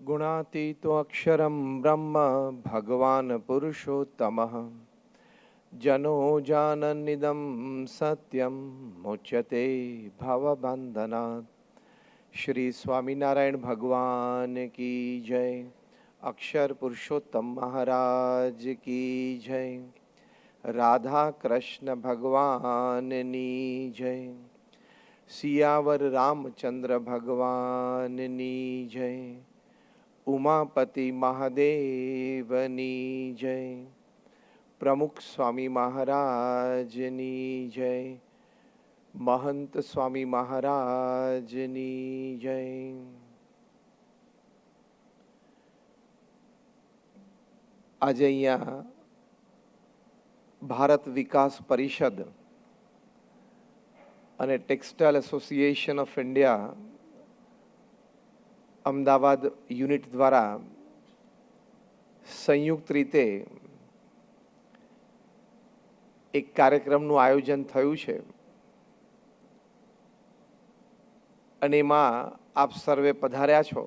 गुणातीतो अक्षरं ब्रह्म भगवान् पुरुषोत्तमः जनो जानन्निदं सत्यं मुच्यते भवबन्धनात्। श्री स्वामीनारायण भगवान की जय। अक्षर पुरुषोत्तम महाराज की जय। राधा कृष्ण भगवाननी जय। सियावर रामचंद्र भगवाननी जय। उमापति महादेवनी जय। प्रमुख स्वामी महाराजनी जय। महंत स्वामी महाराजनी जय। आज अहिया भारत विकास परिषद અને textile association of India Ahmedabad unit દ્વારા સંયુક્ત રીતે એક કાર્યક્રમનું આયોજન થયું છે અને એમાં આપ સર્વે પધાર્યા છો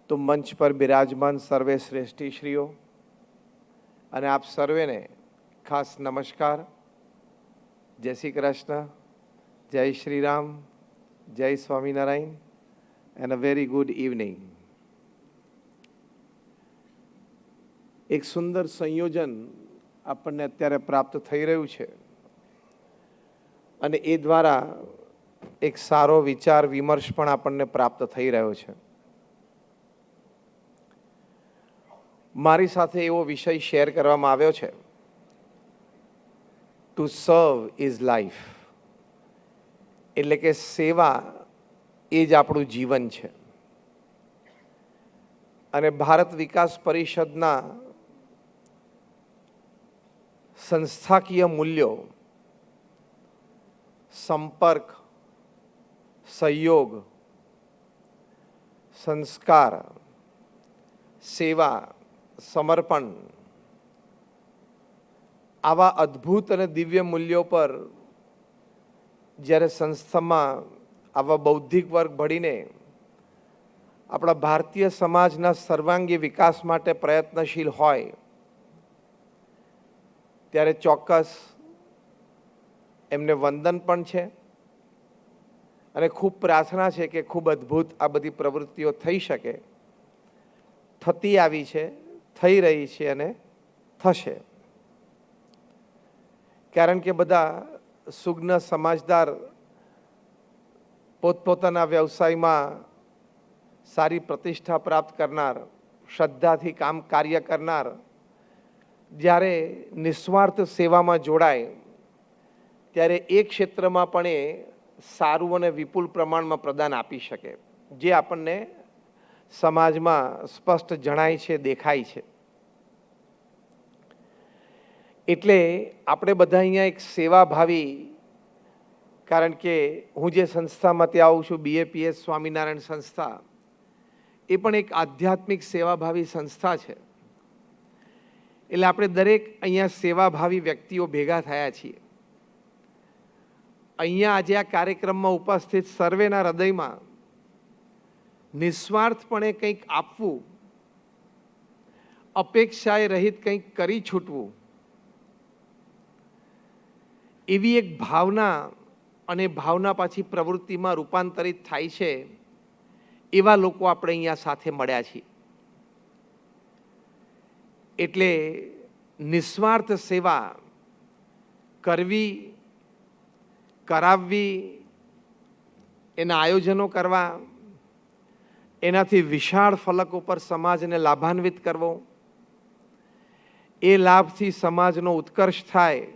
તો મંચ પર બિરાજમાન સર્વે શ્રેષ્ઠીશ્રીઓ અને આપ સર્વેને ખાસ નમસ્કાર। जय श्री कृष्ण, जय श्री राम, जय Swaminarayan and a very good evening. एक सुंदर संयोजन આપણને અત્યારે પ્રાપ્ત થઈ રહ્યું છે અને એ દ્વારા એક સારો વિચાર વિમર્શ પણ આપણને પ્રાપ્ત થઈ રહ્યો છે। મારી સાથે એવો વિષય શેર કરવામાં આવ્યો છે, ટુ સર્વ ઇઝ લાઈફ, એટલે કે સેવા એ જ આપણું જીવન છે। અને ભારત વિકાસ પરિષદના સંસ્થાકીય મૂલ્યો સંપર્ક, સહયોગ, સંસ્કાર, સેવા, સમર્પણ આવા અદ્ભુત અને દિવ્ય મૂલ્યો પર જ્યારે સંસ્થામાં આવા બૌદ્ધિક વર્ગ ભળીને આપણા ભારતીય સમાજના સર્વાંગી વિકાસ માટે પ્રયત્નશીલ હોય ત્યારે ચોક્કસ એમને વંદન પણ છે અને ખૂબ પ્રાર્થના છે કે ખૂબ અદ્ભુત આ બધી પ્રવૃત્તિઓ થઈ શકે, થતી આવી છે, થઈ રહી છે અને થશે। કારણ કે બધા સુજ્ઞ સમાજદાર પોતપોતાના વ્યવસાયમાં સારી પ્રતિષ્ઠા પ્રાપ્ત કરનાર, શ્રદ્ધાથી કામ કાર્ય કરનાર જ્યારે નિસ્વાર્થ સેવામાં જોડાય ત્યારે એ ક્ષેત્રમાં પણ એ સારું અને વિપુલ પ્રમાણમાં પ્રદાન આપી શકે, જે આપણને સમાજમાં સ્પષ્ટ જણાય છે, દેખાય છે। એટલે આપણે બધા અહીંયા એક સેવાભાવી, કારણ કે હું જે સંસ્થામાંથી આવું છું BAPS સ્વામિનારાયણ સંસ્થા, એ પણ એક આધ્યાત્મિક સેવાભાવી સંસ્થા છે। એટલે આપણે દરેક અહીંયા સેવાભાવી વ્યક્તિઓ ભેગા થયા છીએ। અહીંયા આજે આ કાર્યક્રમમાં ઉપસ્થિત સર્વેના હૃદયમાં નિસ્વાર્થપણે કંઈક આપવું, અપેક્ષાએ રહિત કંઈક કરી છૂટવું, એવી એક ભાવના અને ભાવના પાછી પ્રવૃત્તિમાં રૂપાંતરિત થાય છે, એવા લોકો આપણે અહીંયા સાથે મળ્યા છીએ। એટલે નિસ્વાર્થ સેવા કરવી, કરાવવી, એના આયોજનો કરવા, એનાથી વિશાળ ફલક ઉપર સમાજને લાભાન્વિત કરવો, એ લાભથી સમાજનો ઉત્કર્ષ થાય,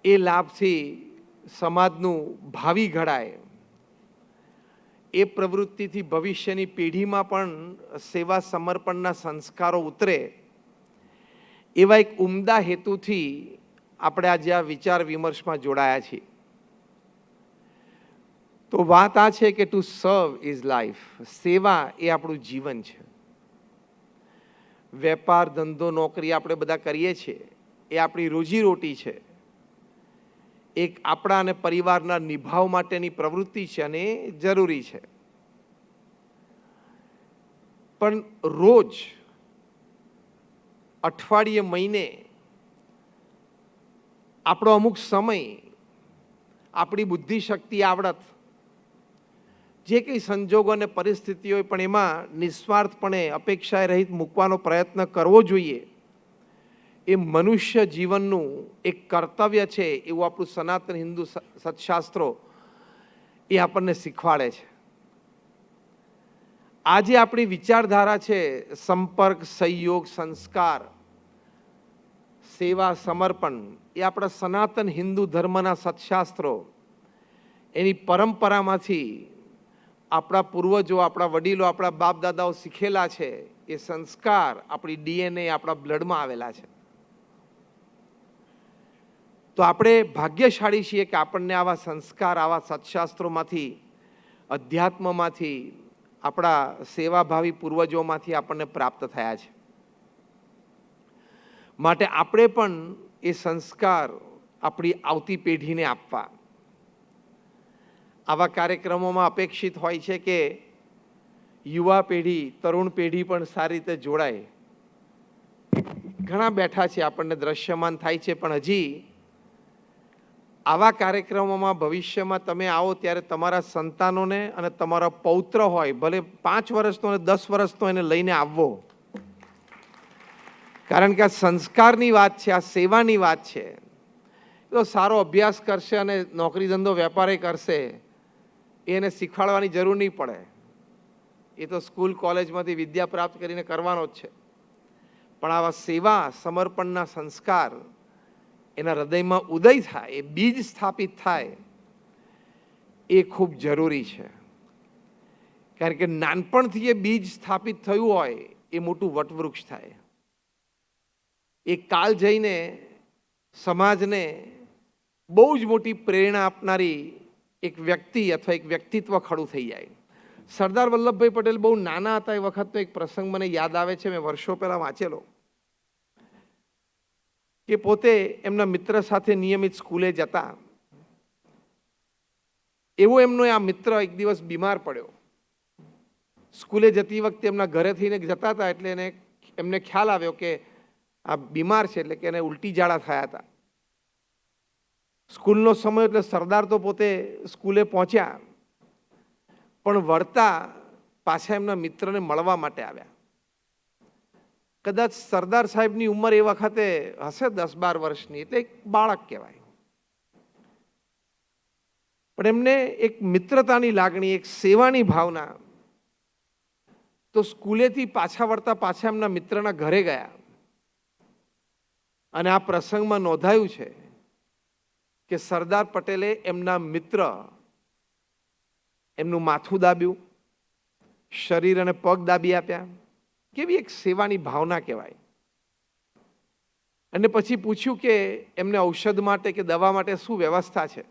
એ લાભથી સમાજનું ભાવિ ઘડાય, એ પ્રવૃત્તિથી ભવિષ્યની પેઢીમાં પણ સેવા સમર્પણના સંસ્કારો ઉતરે, એવા એક ઉમદા હેતુથી આપણે આજે આ વિચાર વિમર્શમાં જોડાયા છીએ। તો વાત આ છે કે ટુ સર્વ ઇઝ લાઈફ, સેવા એ આપણું જીવન છે। વેપાર, ધંધો, નોકરી આપણે બધા કરીએ છીએ, એ આપણી રોજીરોટી છે। એક આપણા અને પરિવારના નિભાવ માટેની પ્રવૃત્તિ છે અને એ જરૂરી છે। પણ રોજ, અઠવાડિયે, મહિને આપણો અમુક સમય, આપણી બુદ્ધિ શક્તિ, આવડત, જે કંઈ સંજોગો અને પરિસ્થિતિ હોય પણ એમાં નિસ્વાર્થપણે અપેક્ષાએ રહિત મૂકવાનો પ્રયત્ન કરવો જોઈએ. એ મનુષ્ય જીવનનું એક કર્તવ્ય છે એવું આપણું સનાતન હિન્દુ સત્શાસ્ત્રો એ આપણને શીખવાડે છે. આજે આપણી વિચારધારા છે સંપર્ક, સહયોગ, સંસ્કાર, સેવા, સમર્પણ, એ આપણા સનાતન હિન્દુ ધર્મના સત્શાસ્ત્રો, એની પરંપરામાંથી આપણા પૂર્વજો, આપણા વડીલો, આપણા બાપ દાદાઓ શીખેલા છે. એ સંસ્કાર આપણી ડીએનએ, આપણા બ્લડમાં આવેલા છે. તો આપણે ભાગ્યશાળી છીએ કે આપણને આવા સંસ્કાર, આવા સત્શાસ્ત્રોમાંથી, અધ્યાત્મમાંથી, આપણા સેવાભાવી પૂર્વજોમાંથી આપણને પ્રાપ્ત થયા છે. માટે આપણે પણ એ સંસ્કાર આપણી આવતી પેઢીને આપવા. આવા કાર્યક્રમોમાં અપેક્ષિત હોય છે કે યુવા પેઢી, તરુણ પેઢી પણ સારી રીતે જોડાય. ઘણા બેઠા છે, આપણને દ્રશ્યમાન થાય છે, પણ હજી આવા કાર્યક્રમોમાં ભવિષ્યમાં તમે આવો ત્યારે તમારા સંતાનોને અને તમારા પૌત્ર હોય, ભલે 5 વર્ષનો અને 10 વર્ષનો, એને લઈને આવવો. કારણ કે આ સંસ્કારની વાત છે, આ સેવાની વાત છે. તો સારો અભ્યાસ કરશે અને નોકરી ધંધો વેપારે કરશે, એને શીખવાડવાની જરૂર નહીં પડે. એ તો સ્કૂલ કોલેજમાંથી વિદ્યા પ્રાપ્ત કરીને કરવાનો જ છે. પણ આવા સેવા, સમર્પણના સંસ્કાર એના હૃદયમાં ઉદય થાય, એ બીજ સ્થાપિત થાય, એ ખૂબ જરૂરી છે. કારણ કે નાનપણથી એ બીજ સ્થાપિત થયું હોય એ મોટું વટવૃક્ષ થાય. એ કાલ જઈને સમાજને બહુ જ મોટી પ્રેરણા આપનારી એક વ્યક્તિ અથવા એક વ્યક્તિત્વ ખડું થઈ જાય. સરદાર વલ્લભભાઈ પટેલ બહુ નાના હતા એ વખતનો એક પ્રસંગ મને યાદ આવે છે, મેં વર્ષો પહેલા વાંચેલો. કે પોતે એમના મિત્ર સાથે નિયમિત સ્કૂલે જતા. એવો એમનો આ મિત્ર એક દિવસ બીમાર પડ્યો. સ્કૂલે જતી વખતે એમના ઘરે થઈને જતા હતા, એટલે એમને ખ્યાલ આવ્યો કે આ બીમાર છે, એટલે કે એને ઉલટી ઝાડા થયા હતા. સ્કૂલનો સમય એટલે સરદાર તો પોતે સ્કૂલે પહોંચ્યા, પણ વળતા પાછા એમના મિત્રને મળવા માટે આવ્યા. કદાચ સરદાર સાહેબની ઉંમર એ વખતે હશે 10-12 વર્ષની, એટલે એક બાળક કહેવાય. પણ એમને એક મિત્રતાની લાગણી, એક સેવાની ભાવના. તો સ્કૂલેથી પાછા વળતા પાછા એમના મિત્રના ઘરે ગયા. અને આ પ્રસંગમાં નોંધાયું છે કે સરદાર પટેલે એમના મિત્ર, એમનું માથું દાબ્યું, શરીર અને પગ દાબી આપ્યા. કેવી એક સેવાની ભાવના કહેવાય. અને પછી પૂછ્યું કે એમને ઔષધ માટે કે દવા માટે શું વ્યવસ્થા છે.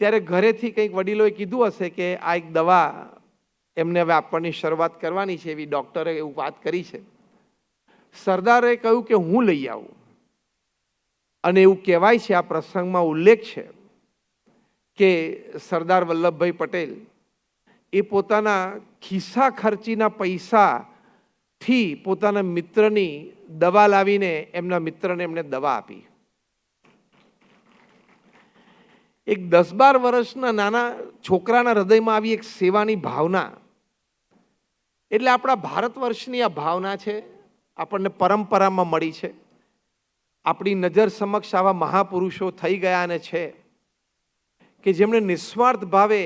ત્યારે ઘરેથી કંઈક વડીલોએ કીધું હશે કે આ એક દવા એમને હવે આપવાની શરૂઆત કરવાની છે, એવી ડૉક્ટરે એવું વાત કરી છે. સરદારે કહ્યું કે હું લઈ આવું. અને એવું કહેવાય છે, આ પ્રસંગમાં ઉલ્લેખ છે કે સરદાર વલ્લભભાઈ પટેલ એ પોતાના ખિસ્સા ખર્ચીના પૈસાથી પોતાના મિત્રની દવા લાવીને એમના મિત્રને એમને દવા આપી. એક 10-12 વર્ષના નાના છોકરાના હૃદયમાં આવી એક સેવાની ભાવના. એટલે આપણા ભારત વર્ષની આ ભાવના છે, આપણને પરંપરામાં મળી છે. આપણી નજર સમક્ષ આવા મહાપુરુષો થઈ ગયા અને છે કે જેમણે નિસ્વાર્થ ભાવે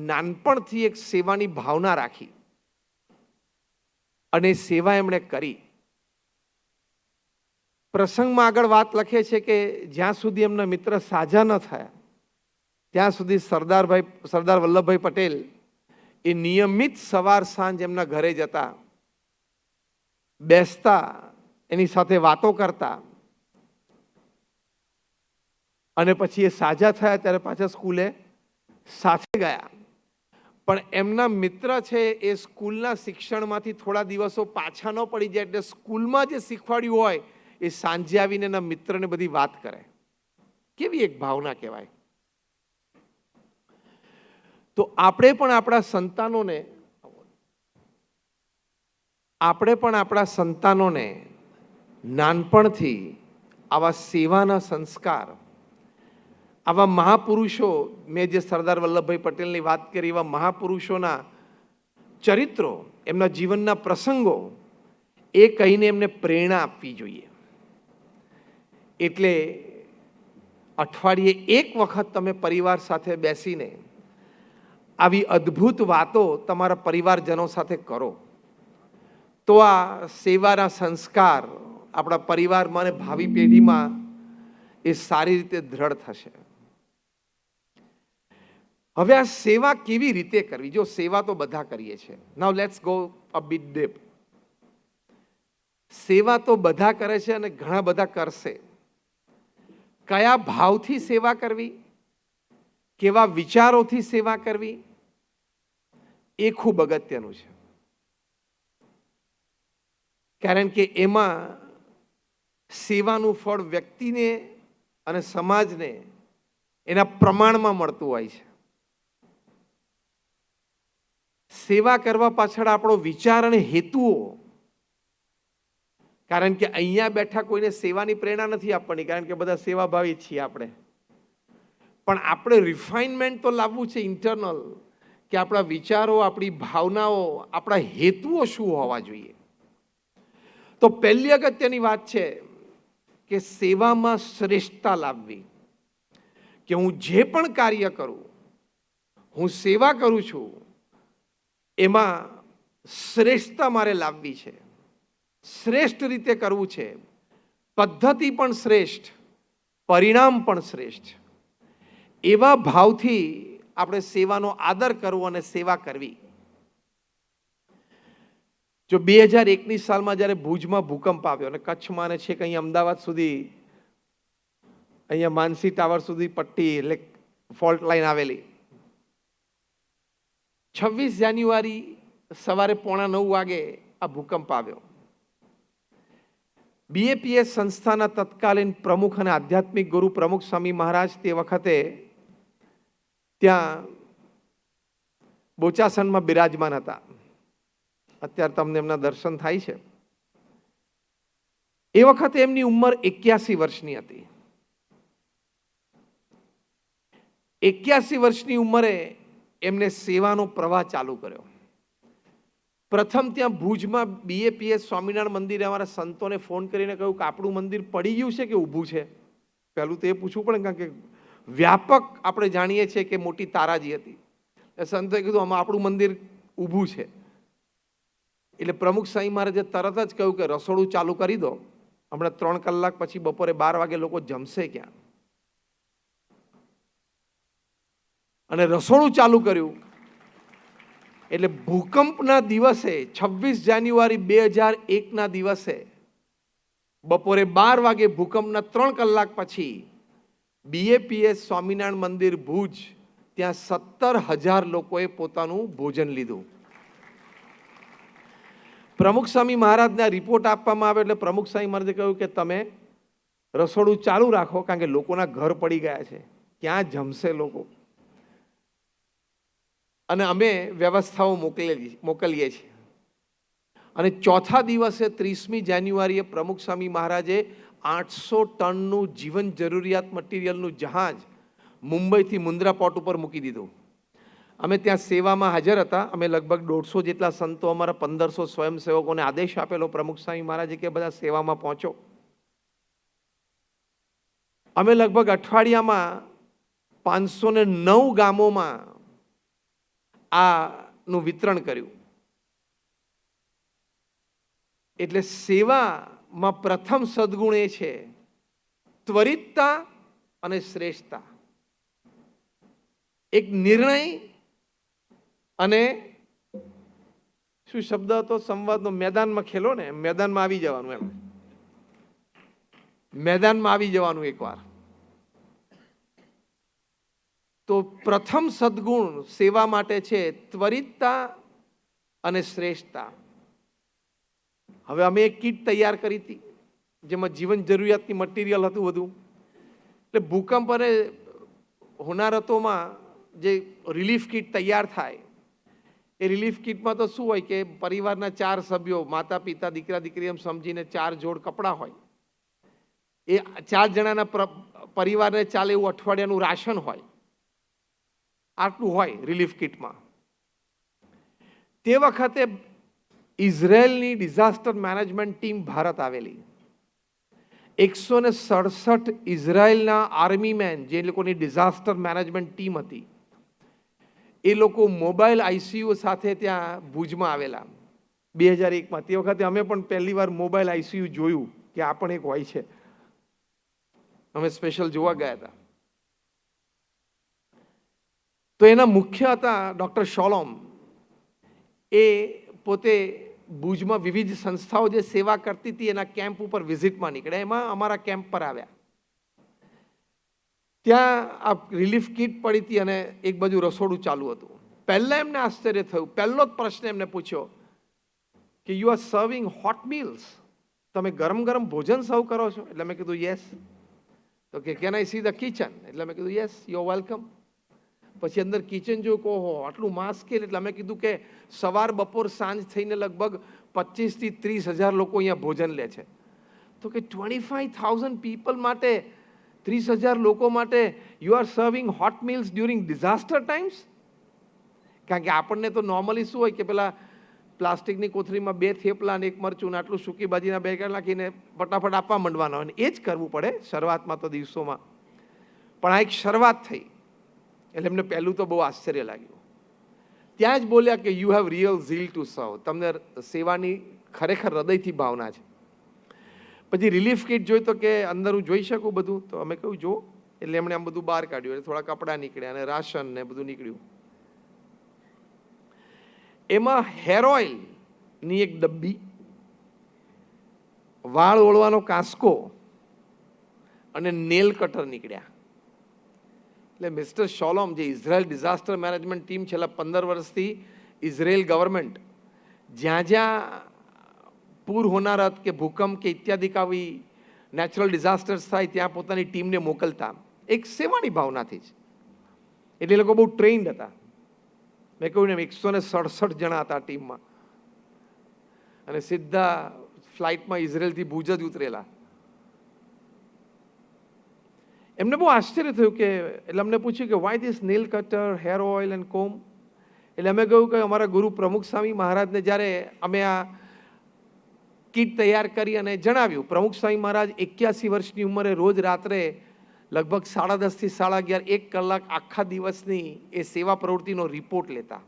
નાનપણથી એક સેવાની ભાવના રાખી અને સેવા એમણે કરી. પ્રસંગમાં આગળ વાત લખે છે કે જ્યાં સુધી એમના મિત્ર સાજા ન થયા ત્યાં સુધી સરદાર વલ્લભભાઈ પટેલ એ નિયમિત સવાર સાંજ એમના ઘરે જતા, બેસતા, એની સાથે વાતો કરતા. અને પછી એ સાજા થયા ત્યારે પાછા સ્કૂલે સાથે ગયા. પણ એમના મિત્ર છે એ સ્કૂલના શિક્ષણમાંથી થોડા દિવસો પાછા ન પડી જાય, એટલે સ્કૂલમાં જે શીખવાડ્યું હોય એ સાંજે આવીને એના મિત્રને બધી વાત કરે. કેવી એક ભાવના કહેવાય. તો આપણે પણ આપણા સંતાનોને આપણે પણ આપણા સંતાનોને નાનપણથી આવા સેવાના સંસ્કાર, આવા મહાપુરુષો, મેં જે સરદાર વલ્લભભાઈ પટેલની વાત કરી, એવા મહાપુરુષોના ચરિત્રો, એમના જીવનના પ્રસંગો એ કહીને એમને પ્રેરણા આપવી જોઈએ. એટલે અઠવાડિયે એક વખત તમે પરિવાર સાથે બેસીને આવી અદ્ભુત વાતો તમારા પરિવારજનો સાથે કરો, તો આ સેવાના સંસ્કાર આપણા પરિવારમાં અને ભાવિ પેઢીમાં એ સારી રીતે દ્રઢ થશે. હવે આ સેવા કેવી રીતે કરવી? જો સેવા તો બધા કરીએ છીએ. Now let's go a bit deep. સેવા તો બધા કરે છે અને ઘણા બધા કરશે. કયા ભાવથી સેવા કરવી, કેવા વિચારોથી સેવા કરવી, એ ખૂબ અગત્યનું છે. કારણ કે એમાં સેવાનું ફળ વ્યક્તિને અને સમાજને એના પ્રમાણમાં મળતું હોય છે. સેવા કરવા પાછળ આપણો વિચાર અને હેતુઓ, કારણ કે અહીંયા બેઠા કોઈને સેવાની પ્રેરણા નથી આપવાની, કારણ કે બધા સેવાભાવી છીએ આપણે. પણ આપણે રિફાઇનમેન્ટ તો લાવવું છે ઇન્ટરનલ, કે આપણા વિચારો, આપણી ભાવનાઓ, આપણા હેતુઓ શું હોવા જોઈએ. તો પહેલી અગત્યની વાત છે કે સેવામાં શ્રેષ્ઠતા લાવવી. કે હું જે પણ કાર્ય કરું, હું સેવા કરું છું, એમાં શ્રેષ્ઠતા મારે લાવવી છે, શ્રેષ્ઠ રીતે કરવું છે, પદ્ધતિ પણ શ્રેષ્ઠ, પરિણામ પણ શ્રેષ્ઠ. એવા ભાવથી આપણે સેવાનો આદર કરવો અને સેવા કરવી. જો 2001ની સાલમાં જ્યારે ભુજમાં ભૂકંપ આવ્યો અને કચ્છમાં અને છેક અહીંયા અમદાવાદ સુધી, અહીંયા માનસી ટાવર સુધી પટ્ટી એટલે ફોલ્ટ લાઈન આવેલી, 26 જાન્યુઆરી સવારે 8:45 વાગે આ ભૂકંપ આવ્યો. બીએપીએસ સંસ્થાના તત્કાલીન પ્રમુખ અને આધ્યાત્મિક ગુરુ પ્રમુખ સ્વામી મહારાજ તે વખતે ત્યાં બોચાસણમાં બિરાજમાન હતા. અત્યારે તમને એમના દર્શન થાય છે. એ વખતે એમની ઉંમર 81 વર્ષની હતી. 81 વર્ષની ઉંમરે એમને સેવાનો પ્રવાહ ચાલુ કર્યો. પ્રથમ ત્યાં ભુજમાં બીએપીએસ સ્વામિનારાયણ મંદિરે અમારા સંતોને ફોન કરીને કહ્યું કે આપણું મંદિર પડી ગયું છે કે ઊભું છે. પહેલું તો એ પૂછવું પડે, કારણ કે વ્યાપક આપણે જાણીએ છીએ કે મોટી તારાજી હતી. સંતોએ કીધું આમાં આપણું મંદિર ઊભું છે. એટલે પ્રમુખ સ્વામી મહારાજે તરત જ કહ્યું કે રસોડું ચાલુ કરી દો, હમણાં 3 કલાક પછી બપોરે 12 વાગે લોકો જમશે ક્યાં. અને રસોડું ચાલુ કર્યું. એટલે ભૂકંપના દિવસે 26 જાન્યુઆરી 2001ના દિવસે બપોરે 12 વાગે ભૂકંપના 3 કલાક પછી બીએપીએસ સ્વામિનારાયણ મંદિર ભુજ ત્યાં 17,000 લોકોએ પોતાનું ભોજન લીધું. પ્રમુખ સ્વામી મહારાજને રિપોર્ટ આપવામાં આવે એટલે પ્રમુખ સ્વામી મહારાજે કહ્યું કે તમે રસોડું ચાલુ રાખો, કારણ કે લોકોના ઘર પડી ગયા છે, ક્યાં જમશે લોકો, અને અમે વ્યવસ્થાઓ મોકલીએ છીએ. અને ચોથા દિવસે 30મી જાન્યુઆરીએ પ્રમુખ સ્વામી મહારાજે 800 ટનનું જીવન જરૂરિયાત મટીરિયલનું જહાજ મુંબઈથી મુન્દ્રા પોર્ટ ઉપર મૂકી દીધું. અમે ત્યાં સેવામાં હાજર હતા. અમે લગભગ 150 જેટલા સંતો, અમારા 1500 સ્વયંસેવકોને આદેશ આપેલો પ્રમુખ સ્વામી મહારાજે કે બધા સેવામાં પહોંચો. અમે લગભગ અઠવાડિયામાં 509 ગામોમાં આનું વિતરણ કર્યું. એટલે સેવામાં પ્રથમ સદગુણ એ છે ત્વરિતતા અને શ્રેષ્ઠતા. એક નિર્ણય અને શું શબ્દ હતો સંવાદનો, મેદાનમાં ખેલો ને, મેદાનમાં આવી જવાનું. એમ મેદાનમાં આવી જવાનું એકવાર. તો પ્રથમ સદગુણ સેવા માટે છે ત્વરિતતા અને શ્રેષ્ઠતા. હવે અમે એક કીટ તૈયાર કરી હતી જેમાં જીવન જરૂરિયાતની મટીરિયલ હતું બધું. એટલે ભૂકંપ અને હોનારતોમાં જે રિલીફ કીટ તૈયાર થાય એ રિલીફ કિટમાં તો શું હોય કે પરિવારના 4 સભ્યો, માતા પિતા, દીકરા દીકરી એમ સમજીને 4 જોડ કપડાં હોય. એ 4 જણાના પરિવારને ચાલે એવું અઠવાડિયાનું રાશન હોય. આટલું હોય રિલીફ કિટમાં. તે વખતે ઇઝરાયલની ડિઝાસ્ટર મેનેજમેન્ટ ટીમ ભારત આવેલી. 167 ઇઝરાયલના આર્મી મેન, જે લોકોની ડિઝાસ્ટર મેનેજમેન્ટ ટીમ હતી, એ લોકો મોબાઈલ આઈસીયુ સાથે ત્યાં ભુજમાં આવેલા 2001માં. તે વખતે અમે પણ પહેલી વાર મોબાઈલ આઈસીયુ જોયું કે આ પણ એક હોય છે. અમે સ્પેશિયલ જોવા ગયા હતા. તો એના મુખ્ય હતા ડોક્ટર શોલોમ. એ પોતે ભુજમાં વિવિધ સંસ્થાઓ જે સેવા કરતી હતી એના કેમ્પ ઉપર વિઝિટમાં નીકળ્યા. એમાં અમારા કેમ્પ પર આવ્યા. ત્યાં આ રિલીફ કિટ પડી હતી અને એક બાજુ રસોડું ચાલુ હતું. પહેલા એમને આશ્ચર્ય થયું. પહેલો જ પ્રશ્ન એમને પૂછ્યો કે you are serving hot meals, તમે ગરમ ગરમ ભોજન સર્વ કરો છો? એટલે મેં કીધું યસ. તો કે can I see the kitchen? એટલે મેં કીધું યસ, યુ આર વેલકમ. પછી અંદર કિચન જોયું, કહો આટલું માસ્કેલ. એટલે અમે કીધું કે સવાર બપોર સાંજ થઈને લગભગ 25 થી 30,000 લોકો અહીંયા ભોજન લે છે. તો કે 25,000 પીપલ માટે, 30,000 લોકો માટે you are serving hot meals during disaster times? કારણ કે આપણને તો નોર્મલી શું હોય કે પેલા પ્લાસ્ટિકની કોથળીમાં 2 થેપલા અને 1 મરચું ને આટલું સૂકી ભાજીના 2 કાંડા નાખીને ફટાફટ આપવા માંડવાના હોય. એ જ કરવું પડે શરૂઆતમાં તો દિવસોમાં. પણ આ એક શરૂઆત થઈ. એટલે એમને પહેલું તો બહુ આશ્ચર્ય લાગ્યું. ત્યાં જ બોલ્યા કે you have real Jheel two સર્વ, તમને સેવાની ખરેખર હૃદયથી ભાવના છે. પછી રિલીફ કિટ જોઈ તો કે અંદર હું જોઈ શકું બધું? તો અમે કહ્યું જો. એટલે એમણે આમ બધું બહાર કાઢ્યું. એટલે થોડા કપડાં નીકળ્યા અને રાશન ને બધું નીકળ્યું. એમાં હેર ઓઇલની એક ડબ્બી, વાળ ઓળવાનો કાંસકો અને નેલ કટર નીકળ્યા. એટલે મિસ્ટર શોલોમ, જે ઇઝરાયલ ડિઝાસ્ટર મેનેજમેન્ટ ટીમ છેલ્લા 15 વર્ષથી ઇઝરાયલ ગવર્મેન્ટ જ્યાં જ્યાં પૂર હોનારત કે ભૂકંપ કે ઇત્યાદિ આવી નેચરલ ડિઝાસ્ટર્સ થાય ત્યાં પોતાની ટીમને મોકલતા, એક સેવાની ભાવનાથી જ. એટલે એ લોકો બહુ ટ્રેન્ડ હતા. મેં કહ્યું ને 167 જણા હતા ટીમમાં અને સીધા ફ્લાઇટમાં ઇઝરાયલથી ભુજ જ ઉતરેલા. એમને બહુ આશ્ચર્ય થયું કે, એટલે અમને પૂછ્યું કે Y this nail cutter, hair oil and કોમ? એટલે અમે કહ્યું કે અમારા ગુરુ પ્રમુખ સ્વામી મહારાજને જ્યારે અમે આ કીટ તૈયાર કરી અને જણાવ્યું. પ્રમુખ સ્વામી મહારાજ 81 વર્ષની ઉંમરે રોજ રાત્રે લગભગ 10:30 થી 11:30 1 કલાક આખા દિવસની એ સેવા પ્રવૃત્તિનો રિપોર્ટ લેતા.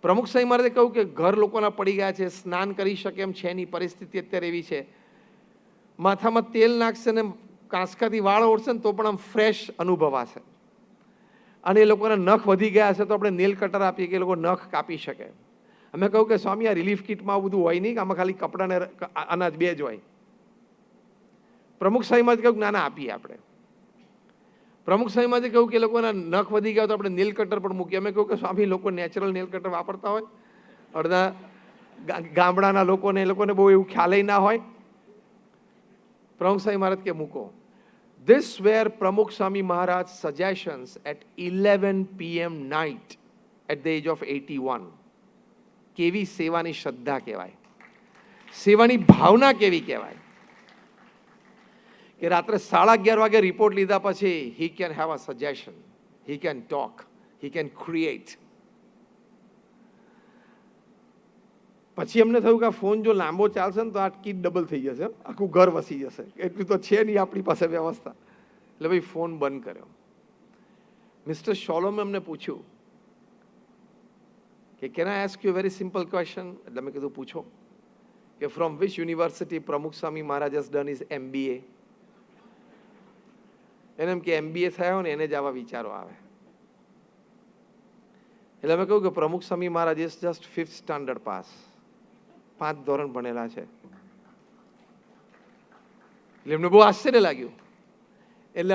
પ્રમુખ સ્વામી મહારાજે કહ્યું કે ઘર લોકોના પડી ગયા છે, સ્નાન કરી શકે એમ છે નહીં, પરિસ્થિતિ અત્યારે એવી છે, માથામાં તેલ નાખશે ને કાંસકાથી વાળ ઓળશે ને તો પણ આમ ફ્રેશ અનુભવાશે. અને એ લોકોના નખ વધી ગયા હશે તો આપણે નેલ કટર આપીએ કે એ લોકો નખ કાપી શકે. અમે કહ્યું કે સ્વામી, આ રિલીફ કિટમાં આવું બધું હોય નહીં, કે આમાં ખાલી કપડાં ને અનાજ 2 જ હોય. પ્રમુખ સ્વામીમાં કહ્યું ના ના આપીએ આપણે. પ્રમુખ સ્વામીમાં કહ્યું કે લોકોના નખ વધી ગયા તો આપણે નેલ કટર પણ મૂકીએ. અમે કહ્યું કે સ્વામી, લોકો નેચરલ નેલ કટર વાપરતા હોય, અડધા ગામડાના લોકોને એ લોકોને બહુ એવું ખ્યાલ ના હોય. પ્રમુખ સ્વામી મહારાજ કે મૂકો. This were Pramukh Swami Maharaj's suggestions at 11 PM night at the age of 81. કેવી સેવાની શ્રદ્ધા કહેવાય, સેવાની ભાવના કેવી કહેવાય કે રાત્રે 11:30 વાગે રિપોર્ટ લીધા પછી he can have a suggestion, he can talk, he can create. પછી એમને થયું કે આ ફોન જો લાંબો ચાલશે ને તો આ કીટ ડબલ થઈ જશે, આખું ઘર વસી જશે, એટલું તો છે નહીં આપણી પાસે વ્યવસ્થા. એટલે ભાઈ ફોન બંધ કર્યો. મિસ્ટર શોલોમે અમને પૂછ્યું કે can I ask you very simple question? એટલે મેં કીધું પૂછો. કે ફ્રોમ વિચ યુનિવર્સિટી પ્રમુખ સ્વામી મહારાજ હેઝ ડન હિઝ MBA? એને એમ કે MBA થયો ને એને જ આવા વિચારો આવે. એટલે અમે કહ્યું કે Pramukh Swami Maharaj is just 5th standard pass, 5 ધોરણ ભણેલા છે. એટલે એમને બહુ આશ્ચર્ય લાગ્યું. એટલે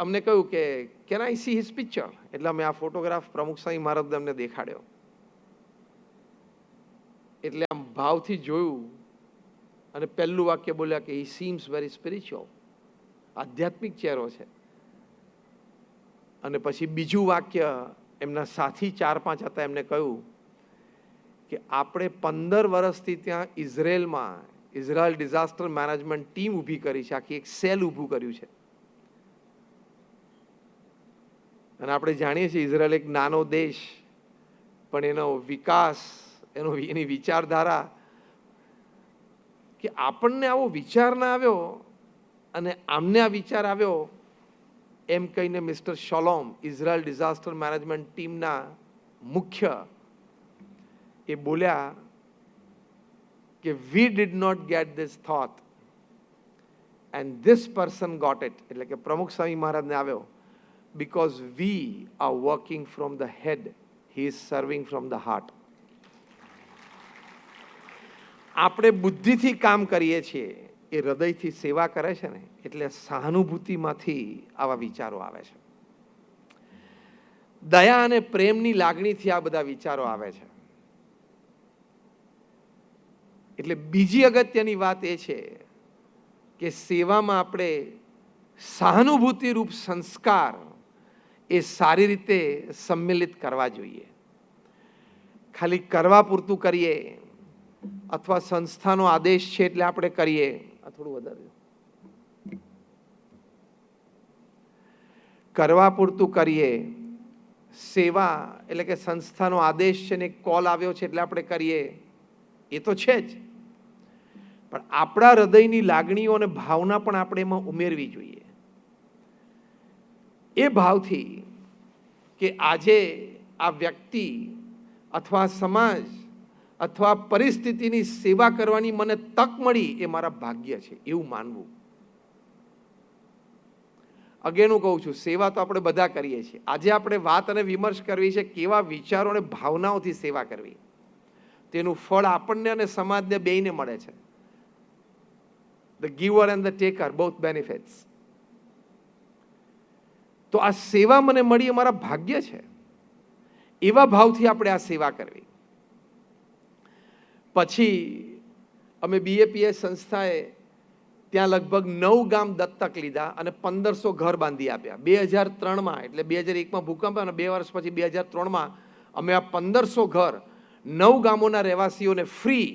અમને કહ્યું કે can I see his picture? એટલે અમે આ ફોટોગ્રાફ પ્રમુખ સ્વામી મહારાજ અમને દેખાડ્યો. એટલે આમ ભાવથી જોયું અને પહેલું વાક્ય બોલ્યા કે હી સીમ્સ વેરી સ્પિરિચ્યુઅલ, આધ્યાત્મિક ચહેરો છે. અને પછી બીજું વાક્ય એમના સાથી 4-5 હતા, એમને કહ્યું કે આપણે 15 વર્ષથી ત્યાં ઇઝરાયલ ડિઝાસ્ટર મેનેજમેન્ટ ટીમ ઊભી કરી છે, આખી એક સેલ ઊભું કર્યું છે. અને આપણે જાણીએ છીએ ઇઝરાયલ એક નાનો દેશ, પણ એનો વિકાસ, એની વિચારધારા, કે આપણને આવો વિચાર ના આવ્યો અને આમને આ વિચાર આવ્યો, એમ કહીને mister Shalom, Israel disaster management ટીમના મુખ્ય, એ બોલ્યા કે we did not get this thought and this person got it. એટલે કે પ્રમુખ સ્વામી મહારાજને આવ્યો, because we are working from the head, he is serving from the heart. આપણે બુદ્ધિથી કામ કરીએ છીએ, એ હૃદયથી સેવા કરે છે ને, એટલે સહાનુભૂતિમાંથી આવા વિચારો આવે છે. દયા અને પ્રેમની લાગણીથી આ બધા વિચારો આવે છે. એટલે બીજી અગત્યની વાત એ છે કે સેવામાં આપણે સહાનુભૂતિ રૂપ સંસ્કાર એ સારી રીતે સંમિલિત કરવા જોઈએ. ખાલી કરવા પૂરતું કરીએ અથવા સંસ્થાનો આદેશ છે એટલે આપણે કરીએ, આ થોડું વધારે, કરવા પૂરતું કરીએ, સેવા એટલે કે સંસ્થાનો આદેશ છે ને કોલ આવ્યો છે એટલે આપણે કરીએ, એ તો છે જ, પણ આપણા હૃદયની લાગણીઓ અને ભાવના પણ આપણે એમાં ઉમેરવી જોઈએ. એ ભાવથી કે આજે આ વ્યક્તિ અથવા સમાજ અથવા પરિસ્થિતિની સેવા કરવાની મને તક મળી, એ મારા ભાગ્ય છે, એવું માનવું. અગેન હું કહું છું, સેવા તો આપણે બધા કરીએ છીએ. આજે આપણે વાત અને વિમર્શ કરવી છે કેવા વિચારો અને ભાવનાઓથી સેવા કરવી. તેનું ફળ આપણને અને સમાજને બેયને મળે છે. The giver and the taker both benefits. તો આ સેવા મને મળી, એ મારા ભાગ્ય છે, એવા ભાવથી આપણે આ સેવા કરવી. પછી અમે BAPS સંસ્થાએ ત્યાં લગભગ 9 ગામ દત્તક લીધા અને 1500 ઘર બાંધી આપ્યા 2003માં. એટલે 2001માં ભૂકંપ અને 2 વર્ષ પછી 2003માં અમે આ 1500 ઘર 9 ગામોના રહેવાસીઓને ફ્રી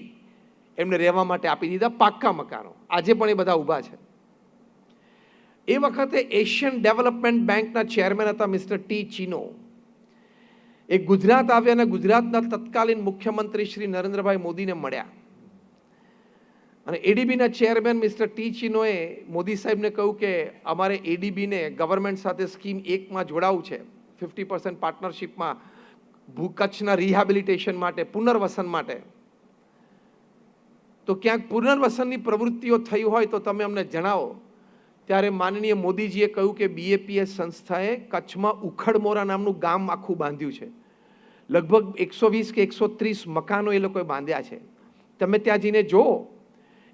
એમને રહેવા માટે આપી દીધા, પાક્કા મકાનો. આજે પણ એ બધા ઊભા છે. એ વખતે એશિયન ડેવલપમેન્ટ બેંકના ચેરમેન હતા મિસ્ટર ટી ચીનો. એ ગુજરાત આવ્યા અને ગુજરાતના તત્કાલીન મુખ્યમંત્રી શ્રી નરેન્દ્રભાઈ મોદીને મળ્યા. અને એડીબીના ચેરમેન મિસ્ટર ટી ચીનોએ મોદી સાહેબને કહ્યું કે અમારે એડીબીને ગવર્મેન્ટ સાથે સ્કીમ 1માં જોડાવું છે, 50% પાર્ટનરશિપમાં કચ્છના રિહેબિલિટેશન માટે, પુનર્વસન માટે. તો ક્યાંક પુનર્વસનની પ્રવૃત્તિઓ થઈ હોય તો તમે અમને જણાવો. ત્યારે માનનીય મોદીજીએ કહ્યું કે BAPS સંસ્થાએ કચ્છમાં ઉખડમોરા નામનું ગામ આખું બાંધ્યું છે. લગભગ 120 કે 130 મકાનો એ લોકોએ બાંધ્યા છે. તમે ત્યાં જઈને જુઓ.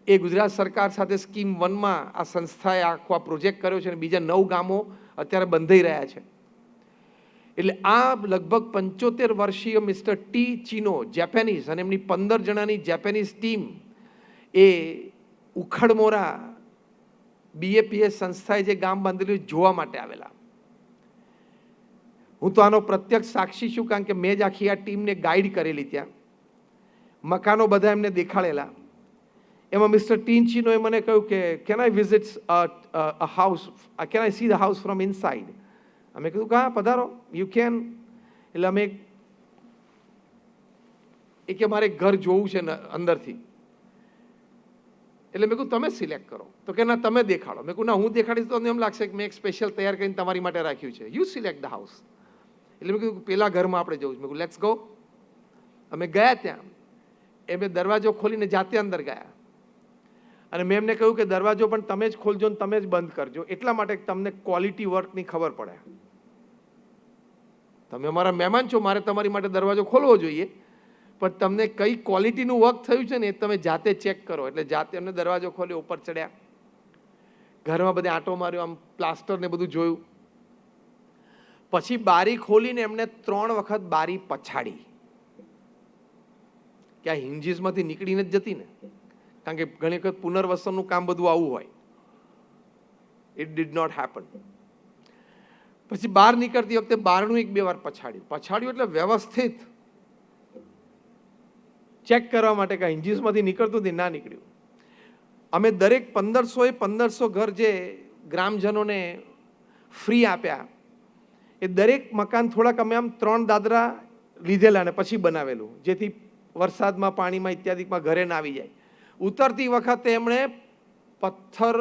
એ ગુજરાત સરકાર સાથે સ્કીમ 1માં આ સંસ્થાએ આખો આ પ્રોજેક્ટ કર્યો છે અને બીજા 9 ગામો અત્યારે બંધાઈ રહ્યા છે. એટલે આ લગભગ 75 વર્ષીય મિસ્ટર ટી ચીનો, જેપેનીઝ, અને એમની 15 જણાની જેપેનીઝ ટીમ એ ઉખડમોરા BAPS સંસ્થાએ જે ગામ બાંધેલું જોવા માટે આવેલા. હું તો આનો પ્રત્યક્ષ સાક્ષી છું, કારણ કે મેં જ આખી આ ટીમને ગાઈડ કરેલી. ત્યાં મકાનો બધા એમને દેખાડેલા. એમાં મિસ્ટર ટીનચીનોએ મને કહ્યું કે can I visit a house, can I see the house from inside. અમે કીધું કે હા, પધારો, યુ કેન. એટલે અમે કે મારે ઘર જોવું છે અંદરથી. એટલે મેં કહ્યું તમે સિલેક્ટ કરો. તો કે ના, તમે દેખાડો. મેં કહ્યું ના, હું દેખાડીશ તો એમ લાગશે કે મેં એક સ્પેશિયલ તૈયાર કરીને તમારી માટે રાખ્યું છે. You select the house. એટલે મેં કીધું પેલા ઘરમાં આપણે જવું છે. મેં કહ્યું લેટ્સ ગો. અમે ગયા ત્યાં. એમને દરવાજો ખોલીને જાતે અંદર ગયા. અને મેં એમને કહ્યું કે દરવાજો પણ તમે જ ખોલજો ને તમે જ બંધ કરજો, એટલા માટે તમને ક્વોલિટી વર્કની ખબર પડે. તમે અમારા મહેમાન છો, મારે તમારી માટે દરવાજો ખોલવો જોઈએ, પણ તમને કઈ ક્વોલિટીનું વર્ક થયું છે ને એ તમે જાતે ચેક કરો. એટલે જાતે એમને દરવાજો ખોલ્યો, ઉપર ચડ્યા, ઘરમાં બધે આંટો માર્યો, આમ પ્લાસ્ટર ને બધું જોયું. પછી બારી ખોલીને એમને 3 વખત બારી પછાડી, કે આ હિન્જીસમાંથી નીકળીને જ જતી ને, કારણ કે ઘણી વખત પુનર્વસનનું કામ બધું આવું હોય. It did not happen. પછી બહાર નીકળતી વખતે બારણું એક બે વાર પછાડ્યું એટલે વ્યવસ્થિત ચેક કરવા માટે કે હિન્જીસમાંથી નીકળતું હતી, ના નીકળ્યું. અમે દરેક 1500 ઘર જે ગ્રામજનોને ફ્રી આપ્યા, એ દરેક મકાન થોડાક અમે આમ 3 દાદરા લીધેલા અને પછી બનાવેલું, જેથી વરસાદમાં પાણીમાં ઇત્યાદિમાં ઘરે ના આવી જાય. ઉતરતી વખતે એમણે પથ્થર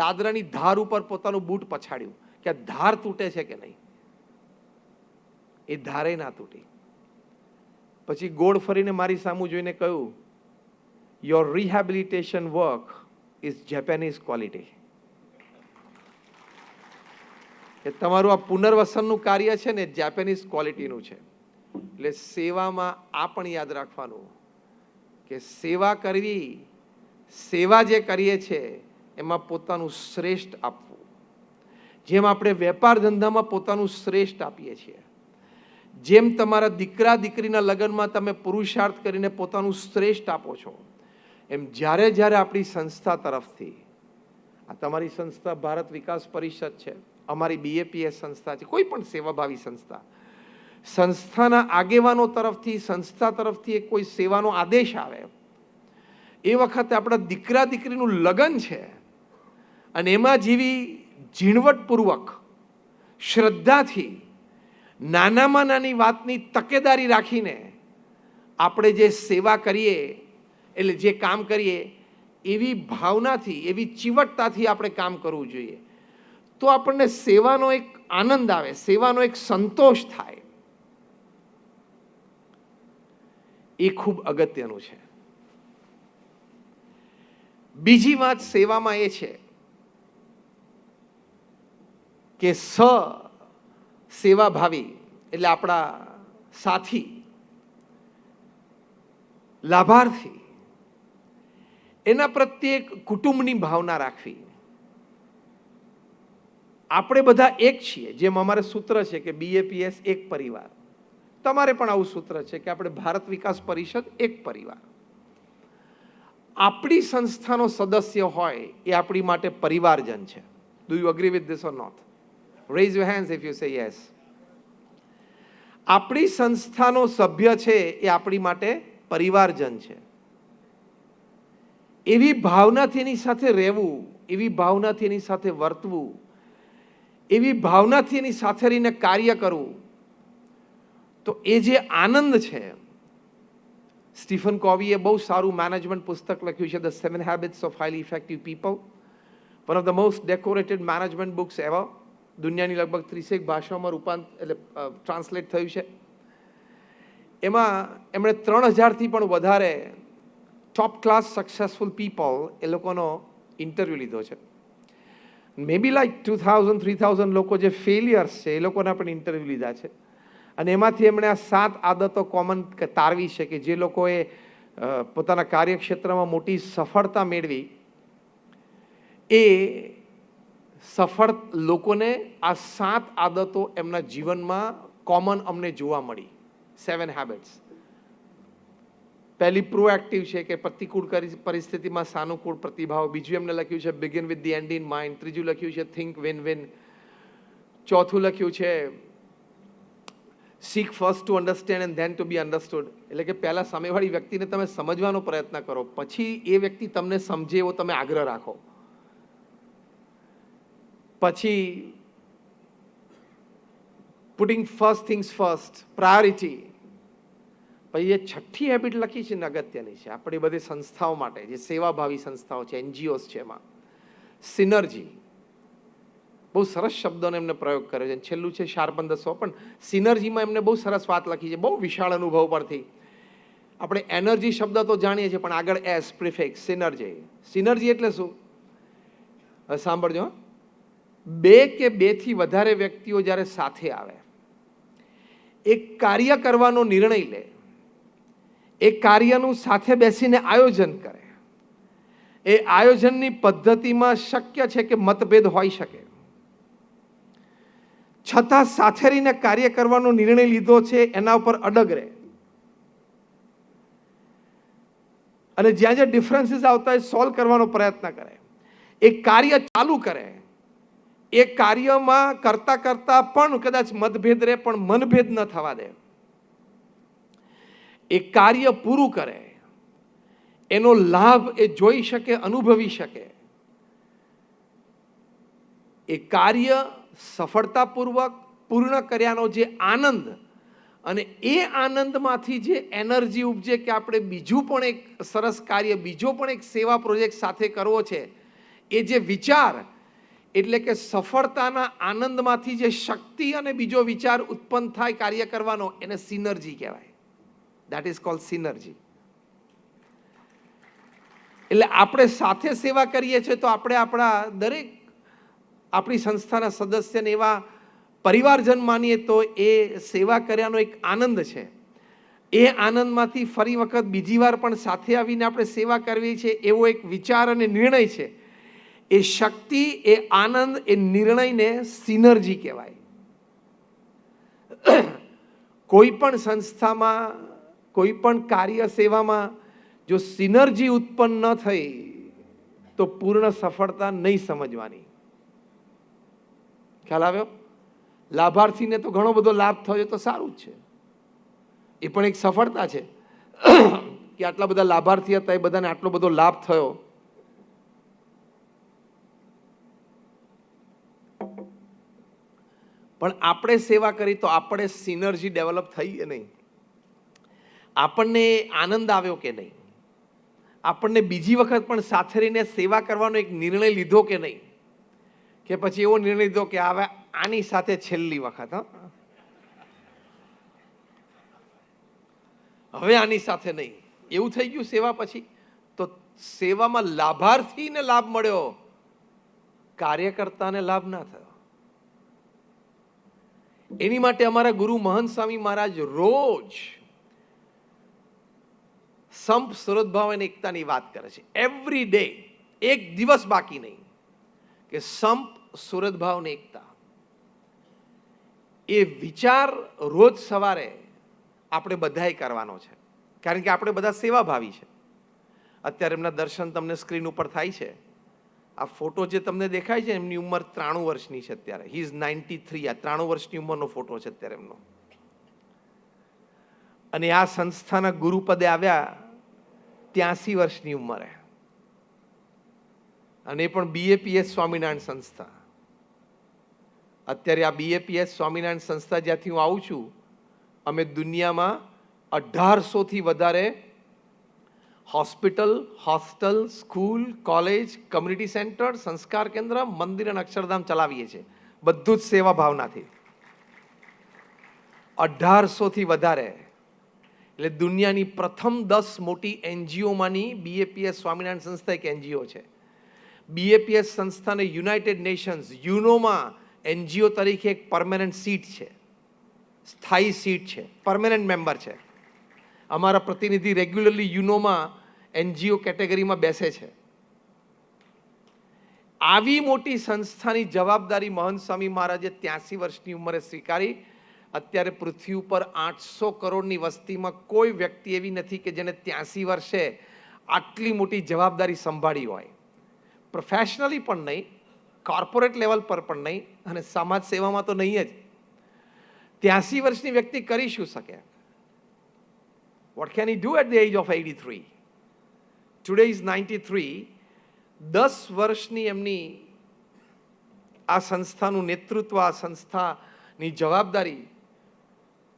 દાદરાની ધાર ઉપર પોતાનું બૂટ પછાડ્યું કે આ ધાર તૂટે છે કે નહીં. એ ધારે ના તૂટી. પછી ગોળ ફરીને મારી સામું જોઈને કહ્યું, your rehabilitation work is Japanese quality. કે તમારું આ પુનર્વસનનું કાર્ય છે ને જેપેનીઝ ક્વોલિટીનું છે. એટલે સેવામાં આ પણ યાદ રાખવાનું કે સેવા કરવી, સેવા જે કરીએ છીએ એમાં પોતાનું શ્રેષ્ઠ આપવું. જેમ આપણે વેપાર ધંધામાં પોતાનું શ્રેષ્ઠ આપીએ છીએ, જેમ તમારા દીકરા દીકરીના લગ્નમાં તમે પુરુષાર્થ કરીને પોતાનું શ્રેષ્ઠ આપો છો, એમ જ્યારે જ્યારે આપણી સંસ્થા તરફથી, આ તમારી સંસ્થા ભારત વિકાસ પરિષદ છે, અમારી BAPS સંસ્થા છે, કોઈ પણ સેવાભાવી સંસ્થા, સંસ્થાના આગેવાનો તરફથી, સંસ્થા તરફથી એક કોઈ સેવાનો આદેશ આવે, એ વખતે આપણા દીકરા દીકરીનું લગ્ન છે અને એમાં જેવી ઝીણવટપૂર્વક શ્રદ્ધાથી નાનામાં નાની વાતની તકેદારી રાખીને આપણે જે સેવા કરીએ, એટલે જે કામ કરીએ, એવી ભાવનાથી, એવી ચીવટતાથી આપણે કામ કરવું જોઈએ. તો આપણને સેવાનો એક આનંદ આવે, સેવાનો એક સંતોષ થાય. એ ખૂબ અગત્યનું છે. બીજી વાત સેવામાં એ છે કે સેવાભાવી એટલે આપણા સાથી, લાભાર્થી, એના પ્રત્યે કુટુંબની ભાવના રાખવી. આપણે બધા એક છીએ, જેમ અમારે સૂત્ર છે કે BAPS એક પરિવાર, તમારે પણ આવું સૂત્ર છે કે આપણે ભારત વિકાસ પરિષદ એક પરિવાર. આપણી સંસ્થાનો સદસ્ય હોય એ આપણી માટે પરિવારજન છે. Do you agree with this or not? Raise your hands if you say yes. આપણી સંસ્થાનો સભ્ય છે એ આપણી માટે પરિવારજન છે. એવી ભાવનાથી એની સાથે રહેવું, એવી ભાવનાથી એની સાથે વર્તવું, એવી ભાવનાથી એની સાથે રહીને કાર્ય કરવું, તો એ જે આનંદ છે. સ્ટીફન કોવીએ બહુ સારું મેનેજમેન્ટ પુસ્તક લખ્યું છે, the 7 Habits of Highly Effective People, one of the most decorated management books ever. દુનિયાની લગભગ 30 ભાષાઓમાં ટ્રાન્સલેટ થયું છે. એમાં એમણે 3000થી પણ વધારે ટોપ ક્લાસ સક્સેસફુલ પીપલ એ લોકોનો ઇન્ટરવ્યૂ લીધો છે. મે બી લાઈક 2000-3000 લોકો જે ફેલિયર્સ છે એ લોકોના પણ ઇન્ટરવ્યૂ લીધા છે. અને એમાંથી એમણે આ 7 આદતો કોમન તારવી છે કે જે લોકોએ પોતાના કાર્યક્ષેત્રમાં મોટી સફળતા મેળવી, એ સફળ લોકોને આ 7 આદતો એમના જીવનમાં કોમન અમને જોવા મળી. 7 હેબિટ્સ. પહેલી પ્રોએક્ટિવ છે કે પ્રતિકૂળ પરિસ્થિતિમાં સાનુકૂળ પ્રતિભાવ. બીજું એમને લખ્યું છે begin with the end in mind. ત્રીજું લખ્યું છે થિંક વિન વિન. ચોથું લખ્યું છે seek first to understand and then to be understood. એટલે કે પહેલા સામેવાળી વ્યક્તિને તમે સમજવાનો પ્રયત્ન કરો, પછી એ વ્યક્તિ તમને સમજે એવો તમે આગ્રહ રાખો. પછી putting first things first, priority. પછી એ છઠ્ઠી હેબિટ લખી છે ને અગત્યની છે આપણી બધી સંસ્થાઓ માટે, જે સેવાભાવી સંસ્થાઓ છે, NGOs છે, એમાં સિનર્જી. બહુ સરસ શબ્દોનો એમને પ્રયોગ કર્યો છે. છેલ્લું છે શાર્પન ધ સો, પણ સિનર્જીમાં એમને બહુ સરસ વાત લખી છે, બહુ વિશાળ અનુભવ પરથી. આપણે એનર્જી શબ્દ તો જાણીએ છીએ, પણ આગળ એસ પ્રિફિક્સ, સિનર્જી. સિનર્જી એટલે શું? સાંભળજો. 2 કે 2 થી વધારે વ્યક્તિઓ જ્યારે સાથે આવે, એક કાર્ય કરવાનો નિર્ણય લે, એ કાર્યનું સાથે બેસીને આયોજન કરે, એ આયોજનની પદ્ધતિમાં શક્ય છે કે મતભેદ હોઈ શકે, છતાં સાથે રહીને કાર્ય કરવાનો નિર્ણય લીધો છે, એના ઉપર અડગ રહે અને જ્યાં જ્યાં ડિફરન્સીસ આવતા હોય સોલ્વ કરવાનો પ્રયત્ન કરે, એ કાર્ય ચાલુ કરે, એ કાર્યમાં કરતા કરતા પણ કદાચ મતભેદ રહે પણ મનભેદ ન થવા દે, એ કાર્ય પૂરું કરે, એનો લાભ એ જોઈ શકે, અનુભવી શકે, એ કાર્ય સફળતાપૂર્વક પૂર્ણ કર્યાનો જે આનંદ અને એ આનંદમાંથી જે એનર્જી ઉપજે કે આપણે બીજું પણ એક સરસ કાર્ય, બીજો પણ એક સેવા પ્રોજેક્ટ સાથે કરવો છે, એ જે વિચાર, એટલે કે સફળતાના આનંદમાંથી જે શક્તિ અને બીજો વિચાર ઉત્પન્ન થાય કાર્ય કરવાનો, એને સિનર્જી કહેવાય. That is called synergy. એટલે આપણે સાથે સેવા કરીએ છીએ તો આપણે આપણા દરેક આપણી સંસ્થાના સદસ્યને એવા પરિવારજન માનીએ તો એ સેવા કર્યાનો એક આનંદ છે. એ આનંદમાંથી ફરી વખત બીજી વાર પણ સાથે આવીને આપણે સેવા કરવી છે એવો એક વિચાર અને નિર્ણય છે. એ શક્તિ, એ આનંદ, એ નિર્ણયને સિનર્જી કહેવાય. કોઈ પણ સંસ્થામાં, કોઈ પણ કાર્ય સેવામાં જો સિનર્જી ઉત્પન્ન ન થઈ તો પૂર્ણ સફળતા નહીં સમજવાની. ખ્યાલ આવ્યો? લાભાર્થીને તો ઘણો બધો લાભ થયો તો સારું જ છે, એ પણ એક સફળતા છે કે આટલા બધા લાભાર્થી હતા, એ બધાને આટલો બધો લાભ થયો. પણ આપણે સેવા કરી તો આપણે સિનર્જી ડેવલપ થઈ કે નહીં, આપણને આનંદ આવ્યો કે નહીં, આપણને બીજી વખત પણ સાથે રહીને સેવા કરવાનો એક નિર્ણય લીધો કે નહીં, કે પછી એવો નિર્ણય લીધો કે હવે આની સાથે છેલ્લી વખત, હવે આની સાથે નહીં, એવું થઈ ગયું સેવા પછી. તો સેવામાં લાભાર્થીને લાભ મળ્યો, કાર્યકર્તાને લાભ ના થયો. એની માટે અમારા ગુરુ મહંત સ્વામી મહારાજ રોજ સંપ સુરતભાવ અને એકતાની વાત કરે છે. એવરી ડે, એક દિવસ બાકી નહીં કે સંપ સુરતભાવ અને એકતા. એ વિચાર રોજ સવારે આપણે બધાએ કરવાનો છે, કારણ કે આપણે બધા સેવાભાવી છે. અત્યારે એમના દર્શન તમને સ્ક્રીન ઉપર થાય છે. આ ફોટો જે તમને દેખાય છે એમની ઉંમર 93 વર્ષની છે અત્યારે. He is 93. આ 93 વર્ષની ઉંમરનો ફોટો છે અત્યારે એમનો. અને આ સંસ્થાના ગુરુપદે આવ્યા 83 વર્ષની ઉંમરે, અને એ પણ બીએપીએસ સ્વામિનારાયણ સંસ્થા. અત્યારે આ બીએપીએસ સ્વામિનારાયણ સંસ્થા જ્યાંથી હું આવું છું, અમે દુનિયામાં 1800થી વધારે hospital, hostel, school, college, community centre, સંસ્કાર કેન્દ્ર, મંદિર અને અક્ષરધામ ચલાવીએ છીએ, બધું જ સેવા ભાવનાથી. 1800થી વધારે, એટલે દુનિયાની પ્રથમ 10 મોટી એનજીઓમાંની બીએપીએસ સ્વામિનારાયણ સંસ્થા એક એનજીઓ છે. બીએપીએસ સંસ્થાને યુનાઇટેડ નેશન્સ યુનોમાં એનજીઓ તરીકે એક પરમેનન્ટ સીટ છે, સ્થાયી સીટ છે, પરમેનન્ટ મેમ્બર છે. અમારા પ્રતિનિધિ રેગ્યુલરલી યુનોમાં એનજીઓ કેટેગરીમાં બેસે છે. આવી મોટી સંસ્થાની જવાબદારી મહંત સ્વામી મહારાજે 83 વર્ષની ઉંમરે સ્વીકારી. અત્યારે પૃથ્વી ઉપર 800 કરોડની વસ્તીમાં કોઈ વ્યક્તિ એવી નથી કે જેને 83 વર્ષે આટલી મોટી જવાબદારી સંભાળી હોય. પ્રોફેશનલી પણ નહીં, કોર્પોરેટ લેવલ પર પણ નહીં, અને સમાજ સેવામાં તો નહીં જ. 83 વર્ષની વ્યક્તિ કરી શું શકે? What can he do at the age of 83? Today is 93. 10 વર્ષની એમની આ સંસ્થાનું નેતૃત્વ, આ સંસ્થાની જવાબદારી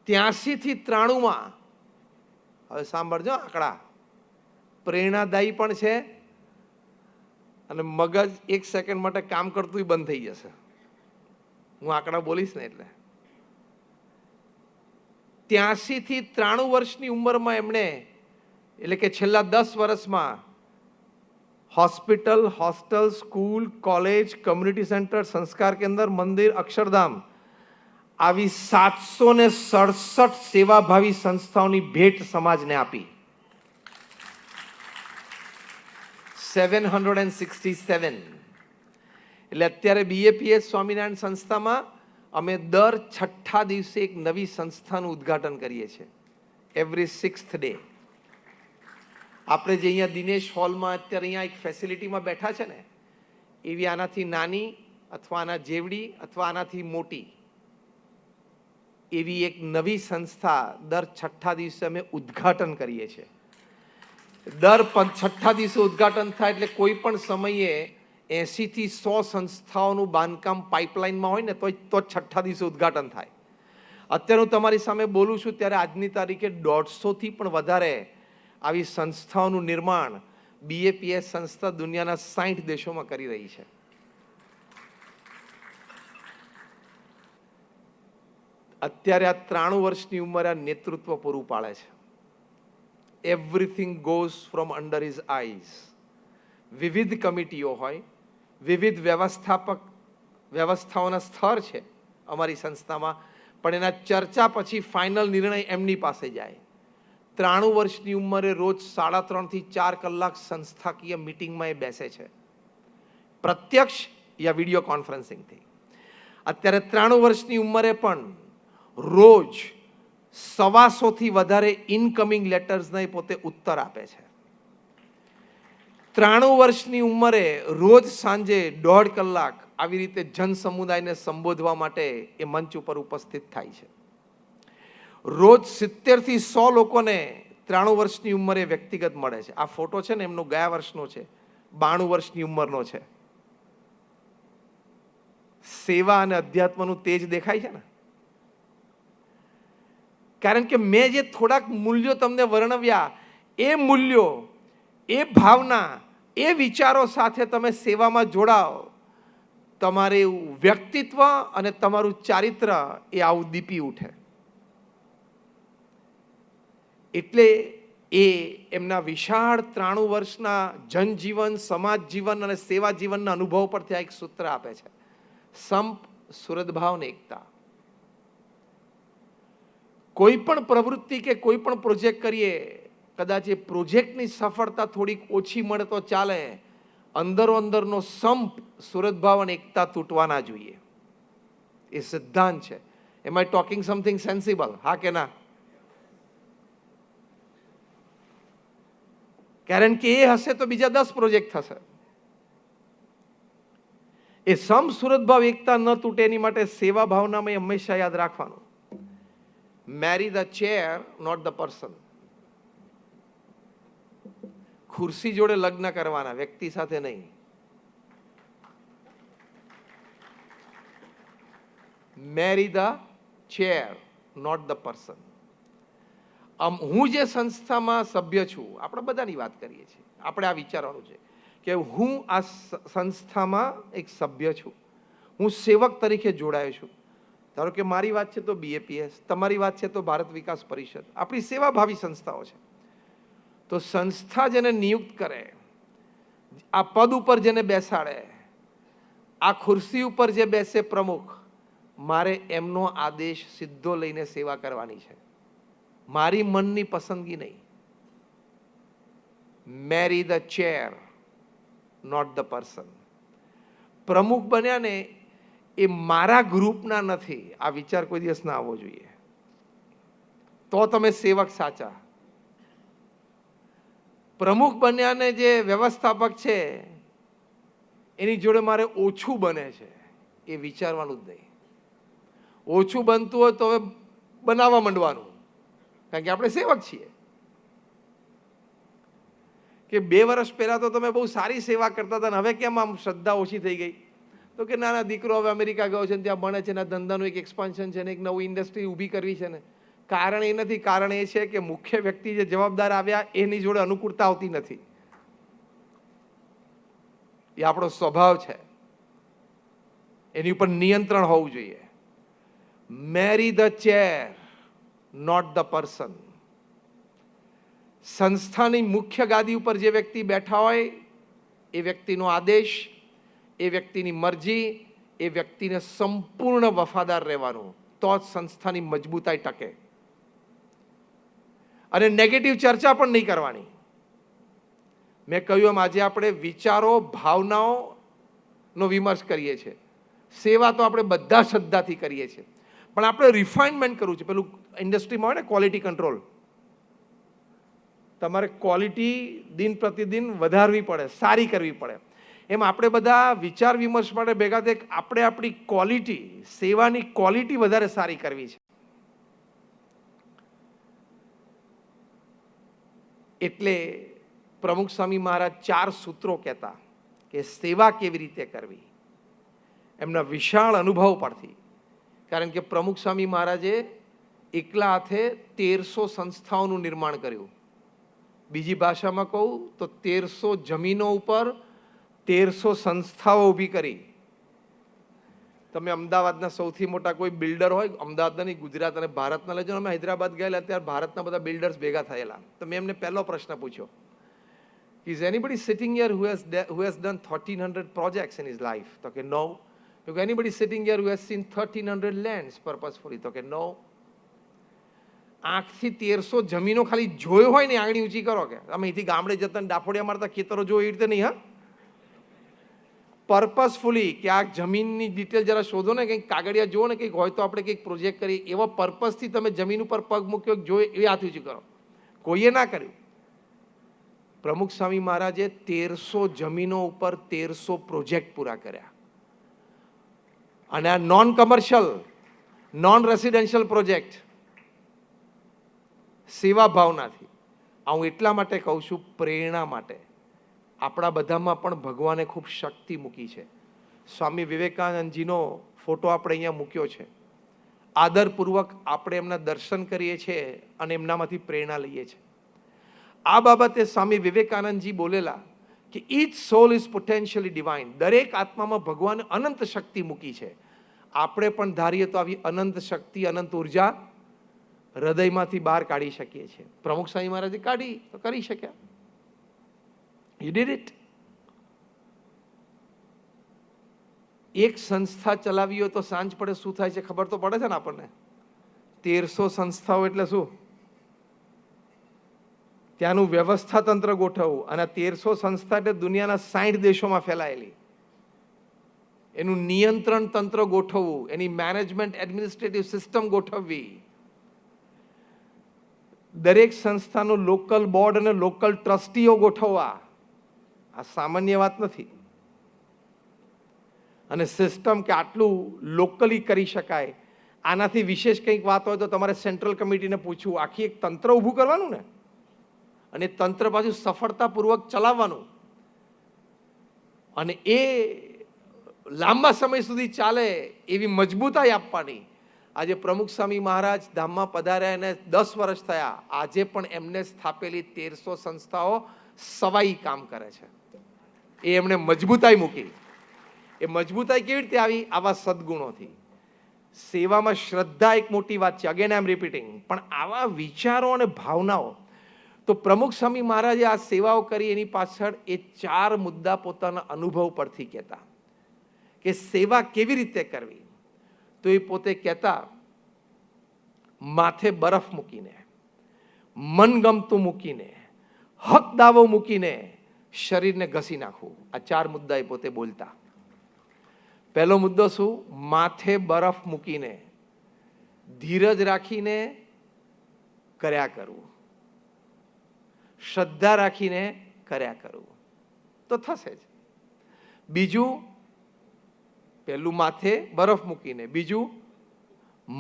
83 થી 93માં, હવે સાંભળજો આંકડા, પ્રેરણાદાયી પણ છે અને મગજ એક સેકન્ડ માટે કામ કરતું બંધ થઈ જશે હું આંકડા બોલીશ ને. એટલે 83 થી 93 વર્ષની ઉંમરમાં એમણે, એટલે કે છેલ્લા 10 વર્ષમાં hospital, hostel, school, college, community centre, સંસ્કાર કેન્દ્ર, મંદિર, અક્ષરધામ આવી 767 સેવાભાવી સંસ્થાઓની ભેટ સમાજને આપી. 767. એટલે અત્યારે બીએપીએસ સ્વામિનારાયણ સંસ્થામાં અમે દર 6ઠા દિવસે એક નવી સંસ્થાનું ઉદ્ઘાટન કરીએ છીએ. Every 6th day. આપણે જે અહીંયા દિનેશ હોલમાં અત્યારે અહીંયા એક ફેસિલિટીમાં બેઠા છે ને, એવી આનાથી નાની અથવા આના જેવડી અથવા આનાથી મોટી એવી એક નવી સંસ્થા દર 6ઠ્ઠા દિવસે અમે ઉદ્ઘાટન કરીએ છીએ. દર 6ઠ્ઠા દિવસે ઉદ્ઘાટન થાય એટલે કોઈ પણ સમયે 80 થી 100 સંસ્થાઓનું બાંધકામ પાઇપલાઇનમાં હોય ને તો 6ઠ્ઠા દિવસે ઉદ્ઘાટન થાય. અત્યારે હું તમારી સામે બોલું છું ત્યારે આજની તારીખે 150 થી પણ વધારે આવી સંસ્થાઓનું નિર્માણ BAPS સંસ્થા દુનિયાના 60 દેશોમાં કરી રહી છે. અત્યારે આ 93 વર્ષની ઉંમરે આ નેતૃત્વ પૂરું પાડે છે. Everything goes from under his eyes. વિવિધ કમિટીઓ હોય, વિવિધ વ્યવસ્થાઓના સ્તર છે અમારી સંસ્થામાં, પણ એના ચર્ચા પછી ફાઇનલ નિર્ણય એમની પાસે જાય. 93 વર્ષની ઉંમરે રોજ 3.5 થી 4 કલાક સંસ્થાકીય મિટિંગમાં એ બેસે છે, પ્રત્યક્ષ યા વિડીયો કોન્ફરન્સિંગથી. અત્યારે 93 વર્ષની ઉંમરે પણ રોજ 125 થી વધારે ઇનકમિંગ લેટર્સને પોતે ઉત્તર આપે છે. 93 વર્ષની ઉંમરે રોજ સાંજે 1.5 કલાક આવી રીતે જન સમુદાયને સંબોધવા માટે એ મંચ ઉપર ઉપસ્થિત થાય છે. રોજ 70 થી 100 લોકોને 93 વર્ષની ઉંમરે વ્યક્તિગત મળે છે. આ ફોટો છે ને એમનો ગયા વર્ષનો છે, 92 વર્ષની ઉંમરનો છે. સેવા અને અધ્યાત્મનું તેજ દેખાય છે ને. કારણ કે મેં જે થોડાક મૂલ્યો તમને વર્ણવ્યા, એ મૂલ્યો, એ ભાવના, એ વિચારો સાથે તમે સેવામાં જોડાઓ, તમારું વ્યક્તિત્વ અને તમારું ચારિત્ર એ આવું દીપી ઉઠે. એટલે એ એમના વિશાળ 93 વર્ષના જનજીવન, સમાજ જીવન અને સેવા જીવનના અનુભવ પરથી એક સૂત્ર આપે છે: સંપ, સુહૃદભાવ ને એકતા. કોઈ પણ પ્રવૃત્તિ કે કોઈ પણ પ્રોજેક્ટ કરીએ, કદાચ એ પ્રોજેક્ટની સફળતા થોડીક ઓછી મળે તો ચાલે, અંદરનો સંપ, સુહૃદભાવ અને એકતા તૂટવા ના જોઈએ. એ સિદ્ધાંત છે. એમ આઈ ટોકિંગ સમથિંગ સેન્સિબલ? હા કે ના? કારણ કે એ હશે તો બીજા 10 પ્રોજેક્ટ થશે. એ સમ, સુહૃદભાવ, એકતા ન તૂટે એની માટે સેવા ભાવનામાં હંમેશા યાદ રાખવાનું: marry the chair, not the person. ખુરશી જોડે લગ્ન કરવાના, વ્યક્તિ સાથે નહીં. Marry the chair, not the person. હું જે સંસ્થામાં સભ્ય છું, આપણે બધાની વાત કરીએ છીએ, આપણે આ વિચારવાનું છે કે હું આ સંસ્થામાં એક સભ્ય છું, હું સેવક તરીકે જોડાયો છું. ધારો કે મારી વાત છે તો BAPS, તમારી વાત છે તો ભારત વિકાસ પરિષદ, આપણી સેવાભાવી સંસ્થાઓ છે. તો સંસ્થા જેને નિયુક્ત કરે, આ પદ ઉપર જેને બેસાડે, આ ખુરશી ઉપર જે બેસે પ્રમુખ, મારે એમનો આદેશ સીધો લઈને સેવા કરવાની છે, મારી મનની પસંદગી નહીં. Marry the chair, not the person. પ્રમુખ બન્યા ને એ મારા ગ્રુપના નથી, આ વિચાર કોઈ દિવસ ના આવવો જોઈએ. તો તમે સેવક સાચા. પ્રમુખ બન્યા ને જે વ્યવસ્થાપક છે એની જોડે મારે ઓછું બને છે, એ વિચારવાનું જ નહીં. ઓછું બનતું હોય તો હવે બનાવવા માંડવાનું, કારણ કે આપણે સેવક છીએ. કે 2 વર્ષ પહેલા તો તમે બહુ સારી સેવા કરતા હતા ને હવે કેમ આમ શ્રદ્ધા ઓછી થઈ ગઈ? તો કે નાના દીકરો હવે અમેરિકા ગયો છે ને ત્યાં ભણે છે ને ધંધાનું એક એક્સપાન્શન છે ને એક નવી ઇન્ડસ્ટ્રી ઊભી કરવી છે ને. કારણ એ નથી, કારણ એ છે કે મુખ્ય વ્યક્તિ જે જવાબદાર આવ્યા એની જોડે અનુકૂળતા આવતી નથી. એ આપણો સ્વભાવ છે, એની ઉપર નિયંત્રણ હોવું જોઈએ. Marry the chair, not the person. સંસ્થાની મુખ્ય ગાદી ઉપર જે વ્યક્તિ બેઠા હોય એ વ્યક્તિનો આદેશ, એ વ્યક્તિની મરજી, એ વ્યક્તિને સંપૂર્ણ વફાદાર રહેવાનું, તો જ સંસ્થાની મજબૂતાઈ ટકે. અને નેગેટિવ ચર્ચા પણ નહીં કરવાની. મેં કહ્યું એમ આજે આપણે વિચારો, ભાવનાઓનો વિમર્શ કરીએ છીએ. સેવા તો આપણે બધા શ્રદ્ધાથી કરીએ છીએ, પણ આપણે રિફાઇનમેન્ટ કરવું છે. પેલું ઇન્ડસ્ટ્રીમાં હોય ને ક્વોલિટી કંટ્રોલ, તમારે ક્વોલિટી દિન પ્રતિદિન વધારવી પડે, સારી કરવી પડે. એમ આપણે બધા વિચાર વિમર્શ માટે ભેગા થઈ આપણે આપણી ક્વોલિટી, સેવાની ક્વોલિટી વધારે સારી કરવી છે. એટલે પ્રમુખ સ્વામી મહારાજ 4 સૂત્રો કહેતા કે સેવા કેવી રીતે કરવી, એમના વિશાળ અનુભવ પરથી. કારણ કે પ્રમુખ સ્વામી મહારાજે એકલા હાથે 1300 સંસ્થાઓનું નિર્માણ કર્યું. બીજી ભાષામાં કહું તો 1300 જમીનો ઉપર 1300 સંસ્થાઓ ઊભી કરી. તમે અમદાવાદના સૌથી મોટા કોઈ બિલ્ડર હોય, અમદાવાદના નહીં, ગુજરાત અને ભારતના લેજો. અમે હૈદરાબાદ ગયેલા ત્યારે ભારતના બધા બિલ્ડર્સ ભેગા થયેલા. તો મેં એમને પહેલો પ્રશ્ન પૂછ્યો, is anybody sitting here who has done 1300 projects in his life? તો કે નો. તો કે anybody sitting here who has seen 1300 lands purposefully? તો કે નો. આંખથી 1300 જમીનો ખાલી જોયો હોય ને આંગળી ઊંચી કરો કે અમે અહીંથી ગામડે જતા ડાફોડિયા મારતા ખેતરો જો એ રીતે નહીં. હા, પર્પસફુલી કે આ જમીનની ડિટેલ જરા શોધો ને, કંઈક કાગળિયા જુઓ ને, કંઈક હોય તો આપણે કંઈક પ્રોજેક્ટ કરીએ, એવા પર્પસથી તમે જમીન ઉપર પગ મૂક્યો જોઈએ એ હાથ ઊંચી કરો. કોઈએ ના કર્યું. પ્રમુખ સ્વામી મહારાજે 1300 જમીનો ઉપર 1300 પ્રોજેક્ટ પૂરા કર્યા. અને આ non commercial, non residential project સેવા ભાવનાથી. હું એટલા માટે કહું છું, પ્રેરણા માટે. આપણા બધામાં પણ ભગવાને ખૂબ શક્તિ મૂકી છે. સ્વામી વિવેકાનંદજીનો ફોટો આપણે અહીંયા મૂક્યો છે. આદરપૂર્વક આપણે એમના દર્શન કરીએ છીએ અને એમનામાંથી પ્રેરણા લઈએ છીએ. આ બાબતે સ્વામી વિવેકાનંદજી બોલેલા કે each soul is potentially divine. દરેક આત્મામાં ભગવાને અનંત શક્તિ મૂકી છે. આપણે પણ ધારીએ તો આવી અનંત શક્તિ, અનંત ઉર્જા હૃદયમાંથી બહાર કાઢી શકીએ છીએ. પ્રમુખ સ્વામી મહારાજે કાઢી તો કરી શક્યા. You did it. એક સંસ્થા ચલાવી હોય તો સાંજ પડે શું થાય છે ખબર તો પડે છે ને આપણને. 1300 સંસ્થાઓ એટલે શું? ત્યાંનું વ્યવસ્થા તંત્ર ગોઠવવું. અને 1300 સંસ્થા એટલે દુનિયાના 60 દેશોમાં ફેલાયેલી. એનું નિયંત્રણ તંત્ર ગોઠવવું, એની મેનેજમેન્ટ એડમિનિસ્ટ્રેટિવ સિસ્ટમ ગોઠવવી, દરેક સંસ્થાનું લોકલ બોર્ડ અને લોકલ ટ્રસ્ટીઓ ગોઠવવા. આ સામાન્ય વાત નથી. અને સિસ્ટમ કે આટલું લોકલી કરી શકાય, આનાથી વિશેષ કંઈક વાત હોય તો તમારે સેન્ટ્રલ કમિટીને પૂછવું. આખી એક તંત્ર ઊભું કરવાનું ને, અને તંત્ર પાછું સફળતાપૂર્વક ચલાવવાનું, અને એ લાંબા સમય સુધી ચાલે એવી મજબૂતાઈ આપવાની. આજે પ્રમુખ સ્વામી મહારાજ ધામમાં પધાર્યા એને 10 વર્ષ થયા. આજે પણ એમને સ્થાપેલી 1300 સંસ્થાઓ સવાઈ કામ કરે છે. એ એમણે મજબૂતાઈ મૂકી. એ મજબૂતાઈ કેવી રીતે આવી? આવા સદગુણોથી. સેવામાં શ્રદ્ધા એક મોટી વાત છે, અગેન આઈ એમ રિપીટિંગ. પણ આવા વિચારો અને ભાવનાઓ, તો પ્રમુખ સ્વામી મહારાજે આ સેવાઓ કરી એની પાછળ એ 4 મુદ્દા પોતાના અનુભવ પરથી કહેતા કે સેવા કેવી રીતે કરવી. તો એ પોતે કહેતા, માથે બરફ મૂકીને, મનગમતું મૂકીને, હક દાવો મૂકીને શરીરને ઘસી નાખવું. આ 4 મુદ્દા એ પોતે બોલતા. પહેલો મુદ્દો શું? માથે બરફ મૂકીને ધીરજ રાખીને કર્યા કરવું, શ્રદ્ધા રાખીને કર્યા કરવું, તો થશે જ. બીજું, પહેલું માથે બરફ મૂકીને. બીજું,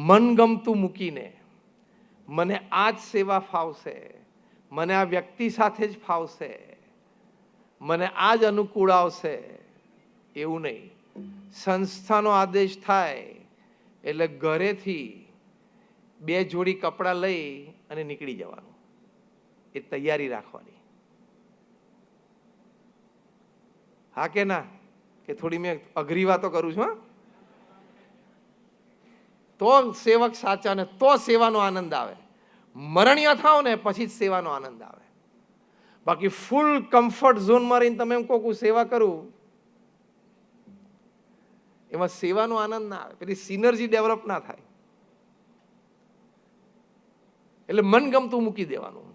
મનગમતું મૂકીને, મને આ જ સેવા ફાવશે, મને આ વ્યક્તિ સાથે જ ફાવશે, મને આ જ અનુકૂળ આવશે, એવું નહીં. સંસ્થાનો આદેશ થાય એટલે ઘરેથી 2 જોડી કપડાં લઈ અને નીકળી જવાનું. એ તૈયારી રાખવાની. હા કે ના? કે થોડી મેં અઘરી વાતો કરું છું? તો સેવક સાચા ને તો સેવાનો આનંદ આવે. મરણિયા થાવ ને પછી જ સેવાનો આનંદ આવે. બાકી ફૂલ કમ્ફર્ટ ઝોનમાં રહીને તમે એમ કહો સેવા કરું, એમાં સેવાનો આનંદ ના આવે, પેલી સિનર્જી ડેવલપ ના થાય. એટલે મનગમતું મૂકી દેવાનું.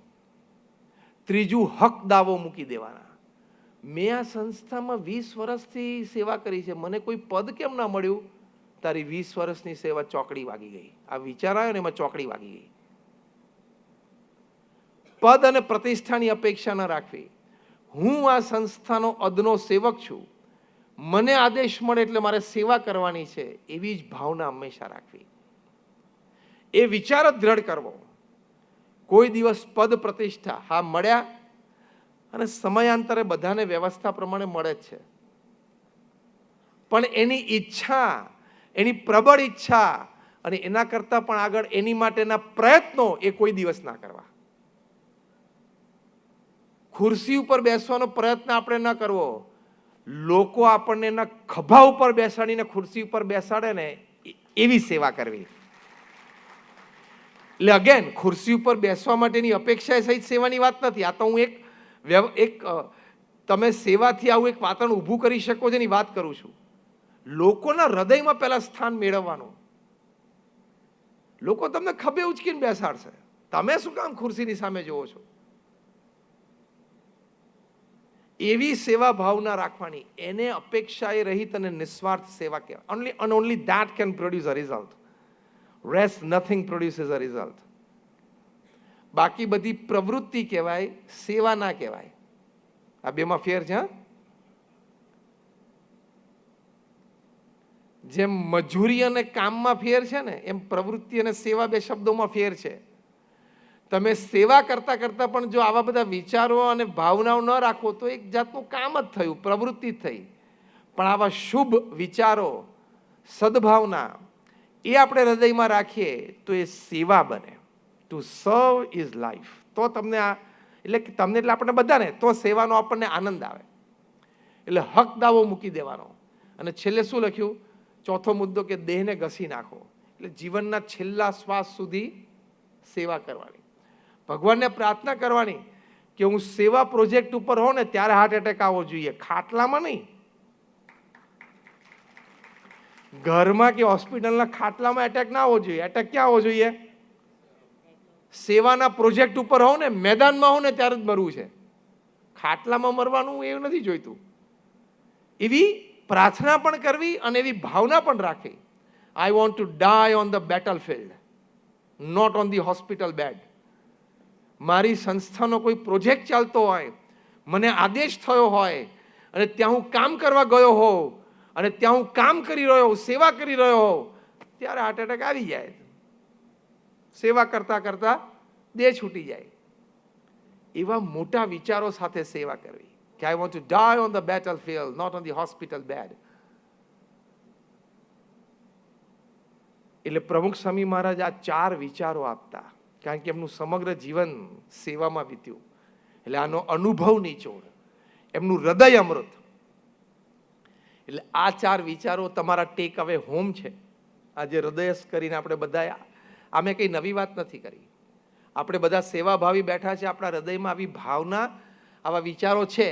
ત્રીજું, હક દાવો મૂકી દેવાના. મેં આ સંસ્થામાં 20 વર્ષથી સેવા કરી છે, મને કોઈ પદ કેમ ના મળ્યું? તારી 20 વર્ષની સેવા ચોકડી વાગી ગઈ. આ વિચાર આવ્યો ને એમાં ચોકડી વાગી ગઈ. પદ અને પ્રતિષ્ઠાની અપેક્ષા ન રાખવી. હું આ સંસ્થાનો અદનો સેવક છું, મને આદેશ મળે એટલે મારે સેવા કરવાની છે, એવી જ ભાવના હંમેશા રાખવી. એ વિચાર જ દ્રઢ કરવો. કોઈ દિવસ પદ પ્રતિષ્ઠા હા મળ્યા, અને સમયાંતરે બધાને વ્યવસ્થા પ્રમાણે મળે જ છે, પણ એની ઈચ્છા, એની પ્રબળ ઈચ્છા અને એના કરતાં પણ આગળ એની માટેના પ્રયત્નો એ કોઈ દિવસ ના કરવા. ખુરશી ઉપર બેસવાનો પ્રયત્ન આપણે ન કરવો. લોકો આપણને એના ખભા ઉપર બેસાડીને ખુરશી ઉપર બેસાડે ને એવી સેવા કરવી. એટલે અગેન ખુરશી ઉપર બેસવા માટેની અપેક્ષા એ સહિત સેવાની વાત નથી. આ તો હું એક તમે સેવાથી આવું એક વાતાવરણ ઊભું કરી શકો છો એની વાત કરું છું. લોકોના હૃદયમાં પહેલા સ્થાન મેળવવાનું. લોકો તમને ખભે ઉચકીને બેસાડશે, તમે શું કામ ખુરશીની સામે જોવો છો? એવી સેવા ભાવના રાખવાની, એને અપેક્ષાએ રહિત અને નિસ્વાર્થ સેવા કહેવાય. Only that can produce a result. Rest nothing produces a result. બાકી બધી પ્રવૃત્તિ કહેવાય, સેવા ના કહેવાય. આ બેમાં ફેર છે. જેમ મજૂરી અને કામમાં ફેર છે ને, એમ પ્રવૃત્તિ અને સેવા બે શબ્દોમાં ફેર છે. તમે સેવા કરતા કરતા પણ જો આવા બધા વિચારો અને ભાવનાઓ ન રાખો તો એક જાતનું કામ જ થયું, પ્રવૃત્તિ જ થઈ. પણ આવા શુભ વિચારો, સદભાવના એ આપણે હૃદયમાં રાખીએ તો એ સેવા બને. ટુ સર્વ ઇઝ લાઈફ. તો તમને આ એટલે આપણને બધાને તો સેવાનો આપણને આનંદ આવે. એટલે હક દાવો મૂકી દેવાનો. અને છેલ્લે શું લખ્યું? ચોથો મુદ્દો કે દેહને ઘસી નાખો. એટલે જીવનના છેલ્લા શ્વાસ સુધી સેવા કરવાની. ભગવાનને પ્રાર્થના કરવાની કે હું સેવા પ્રોજેક્ટ ઉપર હોઉં ને ત્યારે હાર્ટ એટેક આવવો જોઈએ, ખાટલામાં નહીં. ઘરમાં કે હોસ્પિટલના ખાટલામાં એટેક ના આવવો જોઈએ. એટેક ક્યાં આવવો જોઈએ? સેવાના પ્રોજેક્ટ ઉપર હોઉં ને, મેદાનમાં હોઉં ને ત્યારે જ મરવું છે. ખાટલામાં મરવાનું એવું નથી જોઈતું. એવી પ્રાર્થના પણ કરવી અને એવી ભાવના પણ રાખવી. I want to die on the battlefield, not on the hospital bed. મારી સંસ્થાનો કોઈ પ્રોજેક્ટ ચાલતો હોય, મને આદેશ થયો હોય અને ત્યાં હું કામ કરવા ગયો હોઉં અને ત્યાં હું કામ કરી રહ્યો હોઉં, સેવા કરી રહ્યો હોઉં, ત્યારે હાર્ટ એટેક આવી જાય. સેવા કરતા કરતા દેહ છૂટી જાય. એવા મોટા વિચારો સાથે સેવા કરવી કે I want to die on the battlefield, not on the hospital bed. એટલે પ્રમુખ સ્વામી મહારાજ આ 4 વિચારો આપતા, કારણ કે એમનું સમગ્ર જીવન સેવામાં વીત્યું. એટલે આનો અનુભવ નિચોડ, એમનું હૃદય અમૃત. એટલે આ 4 વિચારો તમારા ટેક અવે હોમ છે. આજે હૃદયસ કરીને આપણે બધા, આમે કંઈ નવી વાત નથી કરી. આપણે બધા સેવાભાવી બેઠા છે, આપણા હૃદયમાં આવી ભાવના, આવા વિચારો છે.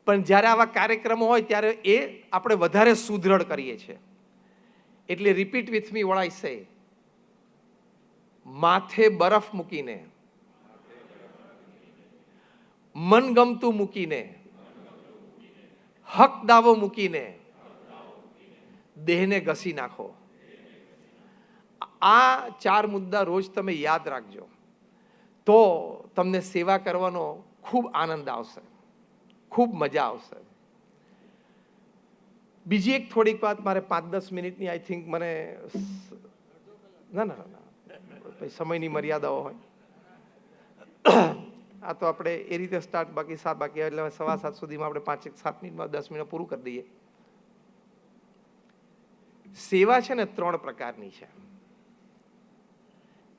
પણ જ્યારે આવા કાર્યક્રમો હોય ત્યારે એ આપણે વધારે સુદૃઢ કરીએ છીએ. એટલે repeat with me what I સે. માથે બરફ મૂકીને, મનગમતું મૂકીને, હક દાવો મૂકીને દેહને ઘસી નાખો. આ 4 મુદ્દા રોજ તમે યાદ રાખજો, તો તમને સેવા કરવાનો ખૂબ આનંદ આવશે, ખૂબ મજા આવશે. બીજી એક થોડીક વાત મારે 5-10 મિનિટની, આઈ થિંક મને ના સમયની મર્યાદાઓ હોય. આ તો આપણે એ રીતે સ્ટાર્ટ, બાકી 7 બાકી એટલે 7:15 સુધીમાં આપણે 5-7 મિનિટમાં 10 મિનિટ પૂરું કરી દઈએ. સેવા છે ને 3 પ્રકારની છે.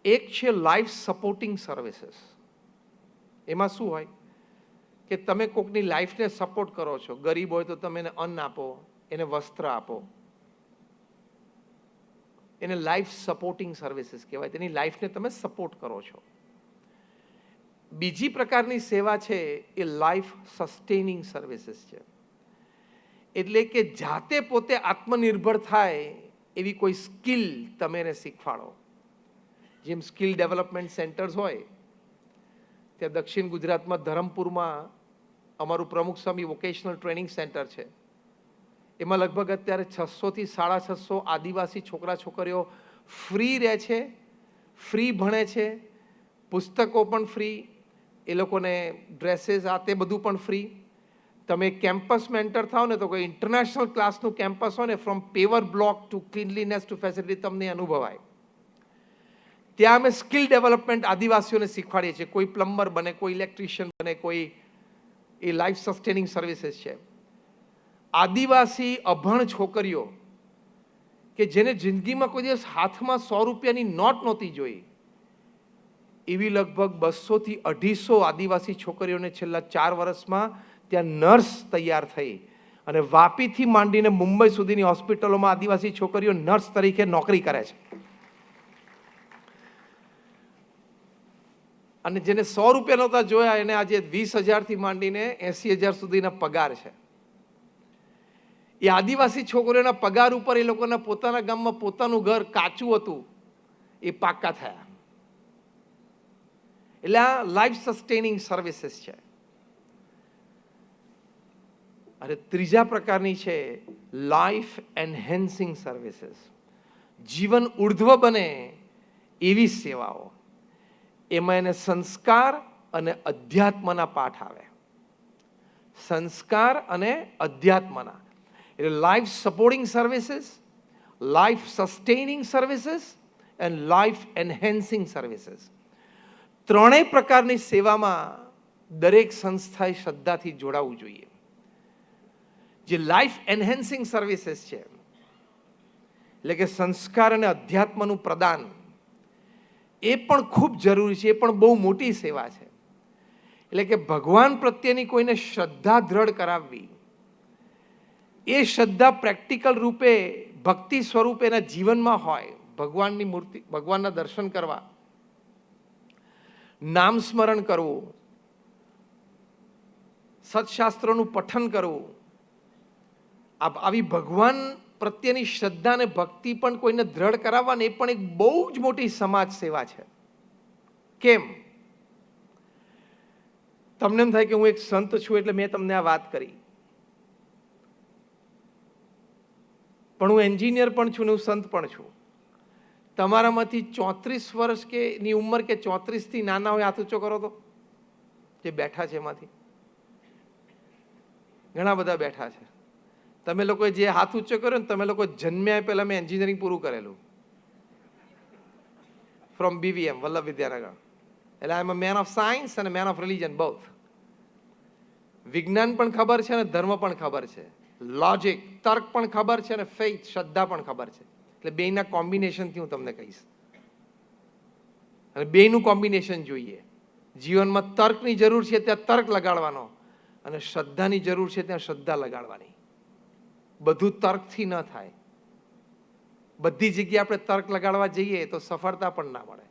એક છે લાઈફ સપોર્ટિંગ સર્વિસીસ. એમાં શું હોય કે તમે કોકની લાઈફને સપોર્ટ કરો છો. ગરીબ હોય તો તમે એને અન્ન આપો, એને વસ્ત્ર આપો. એને લાઈફ સપોર્ટિંગ સર્વિસીસ કહેવાય. તેની લાઈફને તમે સપોર્ટ કરો છો. બીજી પ્રકારની સેવા છે એ લાઈફ સસ્ટેનિંગ સર્વિસીસ છે. એટલે કે જાતે પોતે આત્મનિર્ભર થાય એવી કોઈ સ્કિલ તમે એને શીખવાડો. જેમ સ્કિલ ડેવલપમેન્ટ સેન્ટર્સ હોય, ત્યાં દક્ષિણ ગુજરાતમાં ધરમપુરમાં અમારું પ્રમુખ સ્વામી વોકેશનલ ટ્રેનિંગ સેન્ટર છે. એમાં લગભગ અત્યારે 600 થી 650 આદિવાસી છોકરા છોકરીઓ ફ્રી રહે છે, ફ્રી ભણે છે, પુસ્તકો પણ ફ્રી, એ લોકોને ડ્રેસીસ આ તે બધું પણ ફ્રી. તમે કેમ્પસમાં એન્ટર થાઓ ને તો કોઈ ઇન્ટરનેશનલ ક્લાસનું કેમ્પસ હોય ને, from paver block to cleanliness to facility તમને અનુભવાય. ત્યાં અમે સ્કિલ ડેવલપમેન્ટ આદિવાસીઓને શીખવાડીએ છીએ. કોઈ પ્લમ્બર બને, કોઈ ઇલેક્ટ્રિશિયન બને, કોઈ એ લાઈફ સસ્ટેનિંગ સર્વિસીસ છે. આદિવાસી અભણ છોકરીઓ કે જેને જિંદગીમાં કોઈ દિવસ હાથમાં 100 રૂપિયાની નોટ નહોતી જોઈ, એવી લગભગ 200 થી 250 આદિવાસી છોકરીઓને છેલ્લા 4 વર્ષમાં ત્યાં નર્સ તૈયાર થઈ અને વાપીથી માંડીને મુંબઈ સુધીની હોસ્પિટલોમાં આદિવાસી છોકરીઓ નર્સ તરીકે નોકરી કરે છે. અને જેને 100 રૂપિયા નહોતા જોયા એને આજે 20,000 થી માંડીને 80,000 સુધીના પગાર છે. એ આદિવાસી છોકરીઓના પગાર ઉપર એ લોકોના પોતાના ગામમાં પોતાનું ઘર કાચું હતું, એ પાક્કા થયા. એટલે આ લાઈફ સસ્ટેનિંગ સર્વિસીસ છે. અને ત્રીજા પ્રકારની છે લાઈફ એન્હેન્સિંગ સર્વિસીસ. જીવન ઉર્ધ્વ બને એવી સેવાઓ. એમાં એને સંસ્કાર અને અધ્યાત્મના પાઠ આવે. સંસ્કાર અને અધ્યાત્મના એટલે life supporting services, life sustaining services and life enhancing services. ત્રણેય પ્રકારની સેવામાં દરેક સંસ્થાએ શ્રદ્ધાથી જોડાવવું જોઈએ. જે લાઈફ એન્હેન્સિંગ સર્વિસીસ છે એટલે કે સંસ્કાર અને અધ્યાત્મનું પ્રદાન, એ પણ ખૂબ જરૂરી છે. એ પણ બહુ મોટી સેવા છે. એટલે કે ભગવાન પ્રત્યેની કોઈને શ્રદ્ધા દ્રઢ કરાવવી, એ શ્રદ્ધા પ્રેક્ટિકલ રૂપે ભક્તિ સ્વરૂપે એના જીવનમાં હોય. ભગવાનની મૂર્તિ, ભગવાનના દર્શન કરવા, નામ સ્મરણ કરવું, સત્શાસ્ત્રોનું પઠન કરવું, આવી ભગવાન પ્રત્યેની શ્રદ્ધા અને ભક્તિ પણ કોઈને દ્રઢ કરાવવાની, એ પણ એક બહુ જ મોટી સમાજ સેવા છે. કેમ? તમને એમ થાય કે હું એક સંત છું એટલે મેં તમને આ વાત કરી, પણ હું એન્જિનિયર પણ છું ને હું સંત પણ છું. તમારામાંથી 34 વર્ષ કે ની ઉંમર કે 34 થી નાના હોય હાથ ઊંચો કરો તો, જે બેઠા છે એમાંથી ઘણા બધા બેઠા છે. તમે લોકોએ જે હાથ ઊંચો કર્યો ને, તમે લોકો જન્મ્યા પહેલા મેં એન્જિનિયરિંગ પૂરું કરેલું ફ્રોમ BVM વલ્લભ વિદ્યાનગર. એટલે આઈ એમ અ મેન ઓફ સાયન્સ અને મેન ઓફ રિલિજન બોથ. વિજ્ઞાન પણ ખબર છે અને ધર્મ પણ ખબર છે, લોજિક તર્ક પણ ખબર છે અને ફેઇથ શ્રદ્ધા પણ ખબર છે. એટલે બેયના કોમ્બિનેશનથી હું તમને કહીશ. અને બેયનું કોમ્બિનેશન જોઈએ. જીવનમાં તર્કની જરૂર છે ત્યાં તર્ક લગાડવાનો અને શ્રદ્ધાની જરૂર છે ત્યાં શ્રદ્ધા લગાડવાની. બધું તર્કથી ન થાય. બધી જગ્યાએ આપણે તર્ક લગાડવા જઈએ તો સફળતા પણ ના મળે.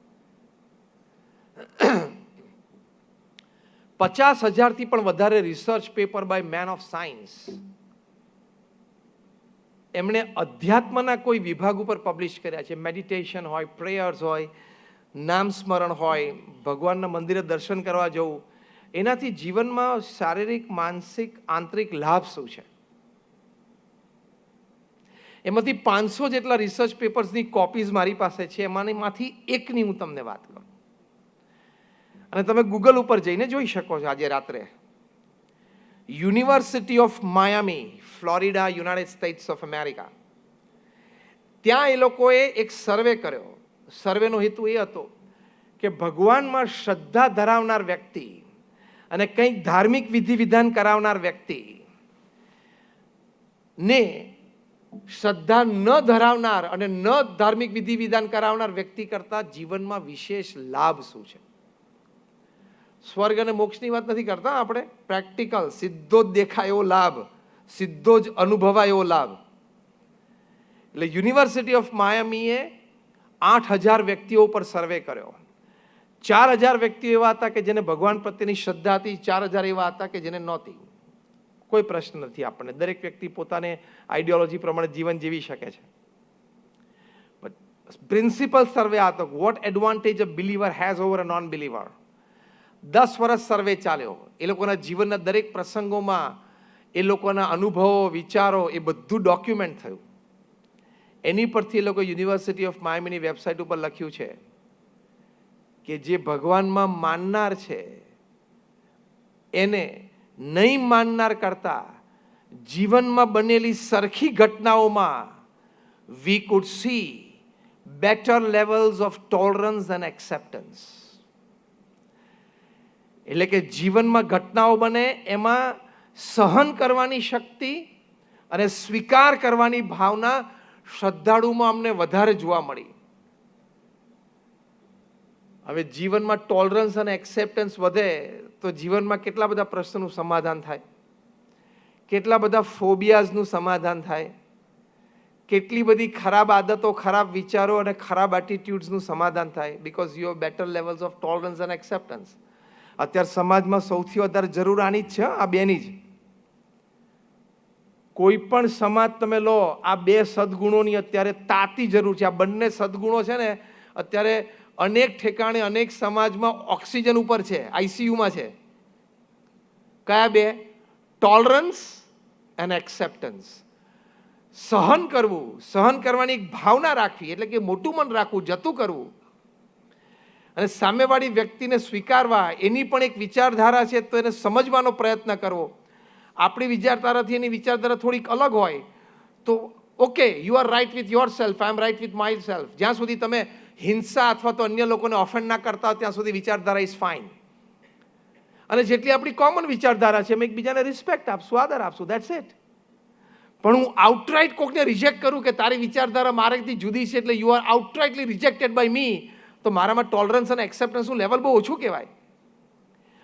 50,000 થી પણ વધારે research paper by men of science એમણે અધ્યાત્મના કોઈ વિભાગ ઉપર પબ્લિશ કર્યા છે. મેડિટેશન હોય, પ્રેયર્સ હોય, નામ સ્મરણ હોય, ભગવાનના મંદિરે દર્શન કરવા જવું, એનાથી જીવનમાં શારીરિક, માનસિક, આંતરિક લાભ શું છે. એમાંથી 500 જેટલા રિસર્ચ પેપર્સની કોપીઝ મારી પાસે છે. એમાંની એકની હું તમને વાત કરું અને તમે ગૂગલ ઉપર જઈને જોઈ શકો છો. આજે રાત્રે university of Miami, Florida, United States of America, ત્યાં એ લોકોએ એક સર્વે કર્યો. સર્વેનો હેતુ એ હતો કે ભગવાનમાં શ્રદ્ધા ધરાવનાર વ્યક્તિ અને કંઈક ધાર્મિક વિધિ વિધાન કરાવનાર વ્યક્તિ ને શ્રદ્ધા ન ધરાવનાર અને ન ધાર્મિક વિધિ વિધાન કરાવનાર વ્યક્તિ કરતા જીવનમાં વિશેષ લાભ શું છે. સ્વર્ગ અને મોક્ષની વાત નથી કરતા આપણે, પ્રેક્ટિકલ, સીધો જ દેખાય એવો લાભ, સીધો જ અનુભવાય એવો લાભ. એટલે યુનિવર્સિટી ઓફ માયામીએ 8,000 વ્યક્તિઓ પર સર્વે કર્યો. 4,000 વ્યક્તિઓ એવા હતા કે જેને ભગવાન પ્રત્યેની શ્રદ્ધા હતી, 4,000 એવા હતા કે જેને નહોતી. કોઈ પ્રશ્ન નથી આપણને, દરેક વ્યક્તિ પોતાને આઈડિયોલોજી પ્રમાણે જીવન જીવી શકે છે. પ્રિન્સિપલ સર્વે આ હતો, what advantage a believer has over a non believer. 10 વર્ષ સર્વે ચાલ્યો. એ લોકોના જીવનના દરેક પ્રસંગોમાં એ લોકોના અનુભવો, વિચારો, એ બધું ડોક્યુમેન્ટ થયું. એની પરથી એ લોકો યુનિવર્સિટી ઓફ માયામીની વેબસાઇટ ઉપર લખ્યું છે કે જે ભગવાનમાં માનનાર છે એને નહીં માનનાર કરતા જીવનમાં બનેલી સરખી ઘટનાઓમાં we could see better levels of tolerance and acceptance. એટલે કે જીવનમાં ઘટનાઓ બને એમાં સહન કરવાની શક્તિ અને સ્વીકાર કરવાની ભાવના શ્રદ્ધાળુમાં અમને વધારે જોવા મળી. હવે જીવનમાં ટોલરન્સ અને એક્સેપ્ટન્સ વધે તો જીવનમાં કેટલા બધા પ્રશ્નોનું સમાધાન થાય, કેટલા બધા ફોબિયાઝનું સમાધાન થાય, કેટલી બધી ખરાબ આદતો, ખરાબ વિચારો અને ખરાબ એટીટ્યુડ્સનું સમાધાન થાય, because you have better levels of tolerance and acceptance. અત્યારે સમાજમાં સૌથી વધારે જરૂર આની જ છે, આ બેની જ. કોઈ પણ સમાજ તમે લો, આ બે સદગુણોની અત્યારે તાતી જરૂર છે. આ બંને સદગુણો છે ને અત્યારે અનેક ઠેકાણે અનેક સમાજમાં ઓક્સિજન ઉપર છે, આઈસીયુમાં છે. કયા બે? Tolerance and acceptance. સહન કરવું, સહન કરવાની એક ભાવના રાખવી, એટલે કે મોટું મન રાખવું, જતું કરવું, અને સામેવાળી વ્યક્તિને સ્વીકારવા, એની પણ એક વિચારધારા છે તો એને સમજવાનો પ્રયત્ન કરવો. આપણી વિચારધારાથી એની વિચારધારા થોડીક અલગ હોય તો okay, you are right with yourself, I am right with myself. જ્યાં સુધી તમે હિંસા અથવા તો અન્ય લોકોને ઓફેન્ડ ના કરતા હોય ત્યાં સુધી વિચારધારા ઇઝ ફાઇન. અને જેટલી આપણી કોમન વિચારધારા છે એમ એકબીજાને રિસ્પેક્ટ આપશું, આદર આપશું, દેટ્સ ઇટ. પણ હું આઉટરાઇટ કોકને રિજેક્ટ કરું કે તારી વિચારધારા મારાથી જુદી છે એટલે you are outrightly rejected by me, તો મારામાં ટોલરન્સ અને એક્સેપ્ટન્સનું લેવલ બહુ ઓછું કહેવાય.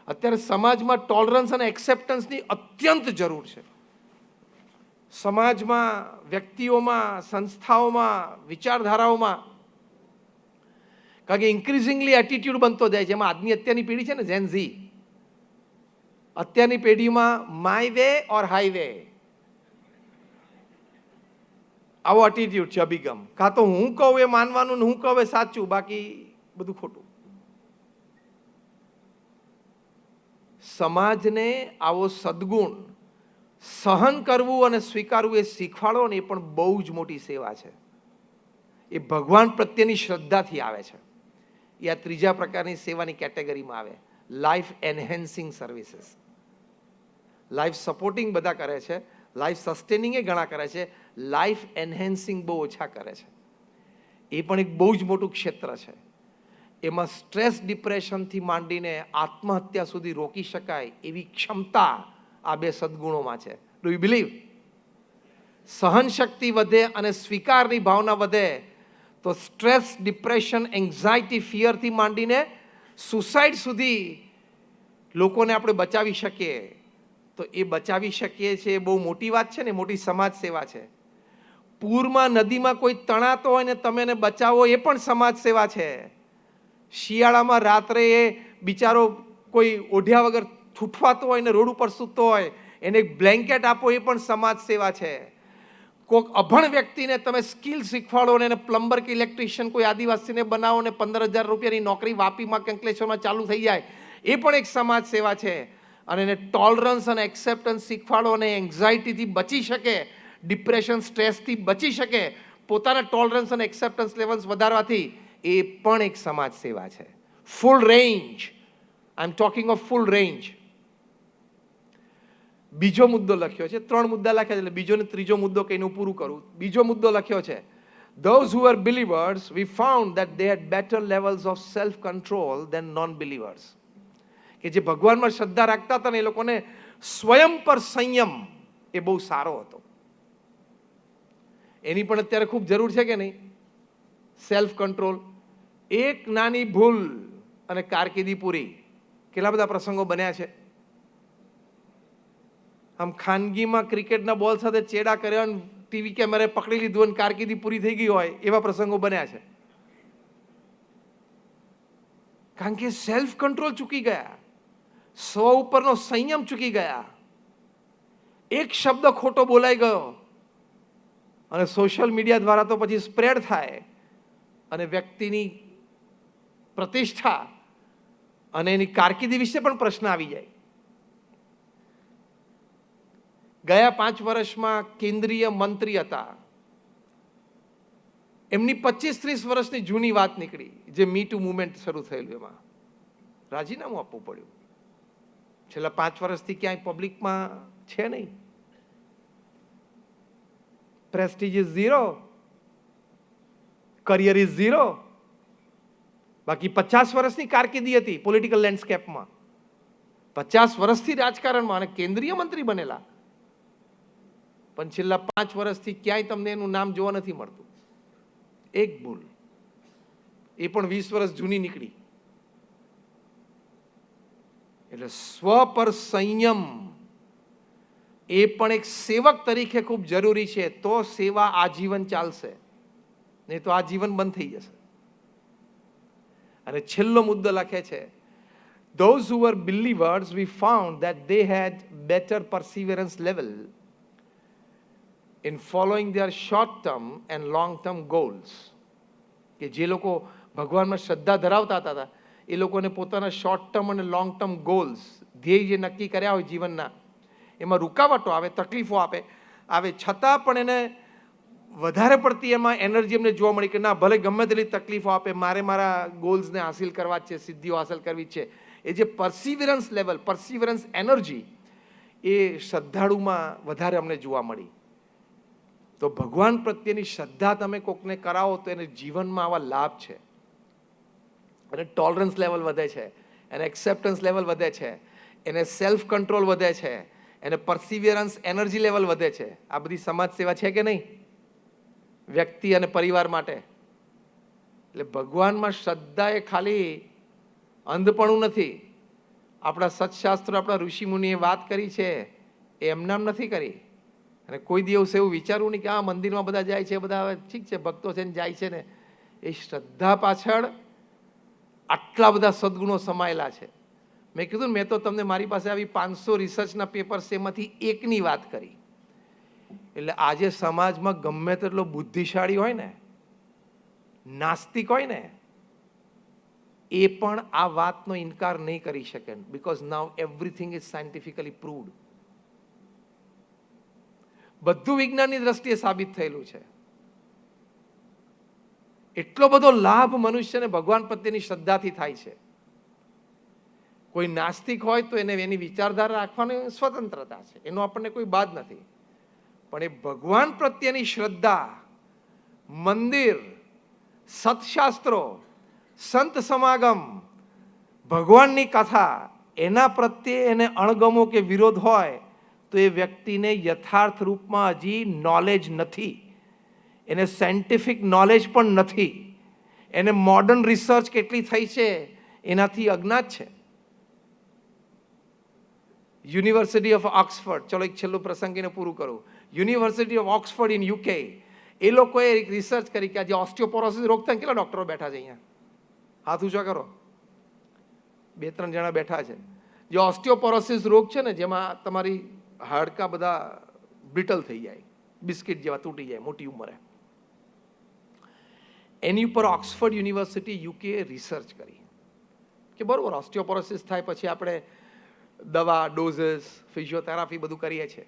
અત્યારે સમાજમાં ટોલરન્સ અને એક્સેપ્ટન્સની અત્યંત જરૂર છે. સમાજમાં, વ્યક્તિઓમાં, સંસ્થાઓમાં, વિચારધારાઓમાં. કારણ કે ઇન્ક્રીઝિંગલી એટીટ્યુડ બનતો જાય છે. એમાં આજની અત્યારની પેઢી છે ને, જેન ઝી, અત્યારની પેઢીમાં માય વે ઓર હાઈવે, આવો એટીટ્યુડ છે, અભિગમ. કાં તો હું કહું એ માનવાનું ને હું કહું એ સાચું, બાકી બધું ખોટું. સમાજને આવો સદગુણ સહન કરવું અને સ્વીકારવું એ શીખવાડો ને, એ પણ બહુ જ મોટી સેવા છે. એ ભગવાન પ્રત્યેની શ્રદ્ધાથી આવે છે. એ આ ત્રીજા પ્રકારની સેવાની કેટેગરીમાં આવે, life enhancing services. Life supporting બધા કરે છે, લાઈફ સસ્ટેનિંગ એ ઘણા કરે છે, લાઈફ એન્હેન્સિંગ બહુ ઓછા કરે છે. એ પણ એક બહુ જ મોટું ક્ષેત્ર છે. એમાં સ્ટ્રેસ, ડિપ્રેશનથી માંડીને આત્મહત્યા સુધી રોકી શકાય એવી ક્ષમતા આ બે સદગુણોમાં છે. Do you believe? સહન શક્તિ વધે અને સ્વીકારની ભાવના વધે તો સ્ટ્રેસ, ડિપ્રેશન, એન્ઝાયટી, ફિયરથી માંડીને સુસાઇડ સુધી લોકોને આપણે બચાવી શકીએ. તો એ બચાવી શકીએ છીએ એ બહુ મોટી વાત છે ને, મોટી સમાજ સેવા છે. પૂરમાં, નદીમાં કોઈ તણાતો હોય ને તમે એને બચાવો, એ પણ સમાજ સેવા છે. શિયાળામાં રાત્રે એ બિચારો કોઈ ઓઢ્યા વગર ઠૂઠવાતો હોય ને રોડ ઉપર સૂતો હોય, એને એક બ્લેન્કેટ આપો, એ પણ સમાજ સેવા છે. કોઈક અભણ વ્યક્તિને તમે સ્કિલ શીખવાડો ને એને પ્લમ્બર કે ઇલેક્ટ્રિશિયન કોઈ આદિવાસીને બનાવો ને 15,000 રૂપિયાની નોકરી વાપીમાં કે અંકલેશ્વરમાં ચાલુ થઈ જાય, એ પણ એક સમાજ સેવા છે. અને એને ટોલરન્સ અને એક્સેપ્ટન્સ શીખવાડો અને એન્ઝાયટીથી બચી શકે, ડિપ્રેશન, સ્ટ્રેસથી બચી શકે, પોતાના ટોલરન્સ અને એક્સેપ્ટન્સ લેવલ્સ વધારવાથી, એ પણ એક સમાજ સેવા છે. Full range, I am talking of full range. બીજો મુદ્દો લખ્યો છે, 3 મુદ્દા લખ્યા છે એટલે બીજો ને ત્રીજો મુદ્દો કહીને હું પૂરું કરું. બીજો મુદ્દો લખ્યો છે, those who were believers, we found that they had better levels of self control than non believers. કે જે ભગવાનમાં શ્રદ્ધા રાખતા હતા ને એ લોકોને સ્વયં પર સંયમ એ બહુ સારો હતો. એની પણ અત્યારે ખૂબ જરૂર છે કે નહીં? Self control. એક નાની ભૂલ અને કારકિર્દી પૂરી. કેટલા બધા પ્રસંગો બન્યા છે. આમ ખાનગીમાં ક્રિકેટના બોલ સાથે ચેડા કર્યા અને ટીવી કેમેરે પકડી લીધું અને કારકિર્દી પૂરી થઈ ગઈ હોય એવા પ્રસંગો બન્યા છે. કારણ કે સેલ્ફ કંટ્રોલ ચૂકી ગયા, સ્વ ઉપરનો સંયમ ચૂકી ગયા. એક શબ્દ ખોટો બોલાઈ ગયો અને સોશિયલ મીડિયા દ્વારા તો પછી સ્પ્રેડ થાય અને વ્યક્તિની પ્રતિષ્ઠા અને એની કારકિર્દી વિશે પણ પ્રશ્ન આવી જાય. ગયા 5 વર્ષમાં કેન્દ્રીય મંત્રી હતા, એમની 25-30 વર્ષની જૂની વાત નીકળી, જે મી ટુ મુવમેન્ટ શરૂ થયેલું, એમાં રાજીનામું આપવું પડ્યું. છેલ્લા 5 વર્ષથી ક્યાંય પબ્લિકમાં છે નહીં. Prestige is zero, career is zero. બાકી 50 વર્ષની કારકિર્દી હતી પોલિટિકલ લેન્ડસ્કેપમાં, 50 વર્ષથી રાજકારણમાં અને કેન્દ્રીય મંત્રી બનેલા, પણ છેલ્લા 5 વર્ષથી ક્યાંય તમને એનું નામ જોવા નથી મળતું. એક ભૂલ, એ પણ 20 વર્ષ જૂની નીકળી. એટલે સ્વ પર સંયમ એ પણ એક સેવક તરીકે ખૂબ જરૂરી છે. તો સેવા આજીવન ચાલશે, નહીં તો આજીવન બંધ થઈ જશે. અને છેલ્લો મુદ્દો લખે છે, those who were believers we found that they had better perseverance level in following their short term and long term goals. કે જે લોકો ભગવાનમાં શ્રદ્ધા ધરાવતા હતા એ લોકોને પોતાના શોર્ટ ટર્મ અને લોંગ ટર્મ ગોલ્સ, ધ્યેય જે નક્કી કર્યા હોય જીવનના, એમાં રૂકાવટો આવે, તકલીફો આવે છતાં પણ એને વધારે પડતી એમાં એનર્જી એમને જોવા મળી કે ના, ભલે ગમે તેટલી તકલીફો આપે, મારે મારા ગોલ્સને હાસિલ કરવા જ છે, સિદ્ધિઓ હાસિલ કરવી છે. એ જે પરસિવરન્સ લેવલ, પરસિવરન્સ એનર્જી એ શ્રદ્ધાળુમાં વધારે અમને જોવા મળી. તો ભગવાન પ્રત્યેની શ્રદ્ધા તમે કોકને કરાવો તો એને જીવનમાં આવા લાભ છે. એને ટોલરન્સ લેવલ વધે છે, એને એક્સેપ્ટન્સ લેવલ વધે છે, એને સેલ્ફ કંટ્રોલ વધે છે, એને પરસિવિયરન્સ એનર્જી લેવલ વધે છે. આ બધી સમાજ સેવા છે કે નહીં, વ્યક્તિ અને પરિવાર માટે? એટલે ભગવાનમાં શ્રદ્ધા એ ખાલી અંધપણું નથી. આપણા સત્શાસ્ત્રો, આપણા ઋષિમુનિએ વાત કરી છે એ એમનામ નથી કરી. અને કોઈ દિવસ એવું વિચારવું નહીં કે આ મંદિરમાં બધા જાય છે, બધા હવે ઠીક છે ભક્તો છે ને જાય છે ને, એ શ્રદ્ધા પાછળ આટલા બધા સદગુણો સમાયેલા છે. મેં કીધું મેં તો તમને મારી પાસે આવી 500 રિસર્ચના પેપર્સ એમાંથી એકની વાત કરી. એટલે આજે સમાજમાં ગમે તેટલો બુદ્ધિશાળી હોય ને, નાસ્તિક હોય ને, એ પણ આ વાતનો ઇનકાર નહીં કરી શકે, because now everything is scientifically proved. બધું વિજ્ઞાનની દ્રષ્ટિએ સાબિત થયેલું છે. એટલો બધો લાભ મનુષ્યને ભગવાન પ્રત્યેની શ્રદ્ધાથી થાય છે. કોઈ નાસ્તિક હોય તો એને એની વિચારધારા રાખવાની સ્વતંત્રતા છે, એનો આપણને કોઈ બાદ નથી. પણ એ ભગવાન પ્રત્યેની શ્રદ્ધા, મંદિર, સત્શાસ્ત્રો, સંત સમાગમ, ભગવાનની કથા, એના પ્રત્યે એને અણગમો કે વિરોધ હોય તો એ વ્યક્તિને યથાર્થ રૂપમાં હજી નોલેજ નથી, એને સાયન્ટિફિક નોલેજ પણ નથી, એને મોડર્ન રિસર્ચ કેટલી થઈ છે એનાથી અજ્ઞાત છે. યુનિવર્સિટી ઓફ ઓક્સફર્ડ, ચલો એક છેલ્લું પ્રસંગીને પૂરું કરું. University of Oxford in UK, એ લોકોએ એક રિસર્ચ કરી કે આજે ઓસ્ટિયોપોરોસિસ રોગ થાય કેટલા ડોક્ટરો બેઠા છે અહીંયા, હાથ ઊંચા કરો, 2-3 જણા બેઠા છે. જે ઓસ્ટિયોપોરોસિસ રોગ છે ને, જેમાં તમારી હાડકા બધા બ્રિટલ થઈ જાય, બિસ્કિટ જેવા તૂટી જાય મોટી ઉંમરે, એની ઉપર ઓક્સફર્ડ યુનિવર્સિટી યુકે રિસર્ચ કરી કે બરોબર ઓસ્ટિયોપોરોસિસ થાય પછી આપણે દવા, ડોઝેસ, ફિઝિયોથેરાપી બધું કરીએ છીએ,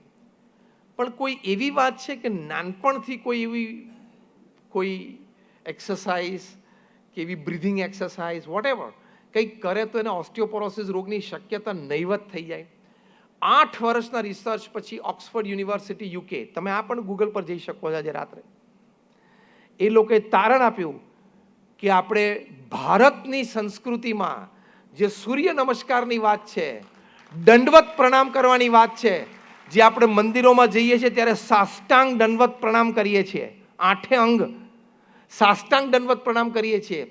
પણ કોઈ એવી વાત છે કે નાનપણથી કોઈ એક્સરસાઇઝ કે એવી બ્રીધિંગ એક્સરસાઇઝ વોટેવર કંઈક કરે તો એને ઓસ્ટિયોપોરોસિસ રોગની શક્યતા નહીવત થઈ જાય. 8 વર્ષના રિસર્ચ પછી ઓક્સફર્ડ યુનિવર્સિટી યુકે, તમે આ પણ ગૂગલ પર જઈ શકો છો આજે રાત્રે, એ લોકોએ તારણ આપ્યું કે આપણે ભારતની સંસ્કૃતિમાં જે સૂર્ય નમસ્કારની વાત છે, દંડવત પ્રણામ કરવાની વાત છે, જે આપણે મંદિરોમાં જઈએ છીએ ત્યારે સાષ્ટાંગ દંડવત પ્રણામ કરીએ છીએ, 8 અંગ સાષ્ટાંગ દંડવત પ્રણામ કરીએ છીએ,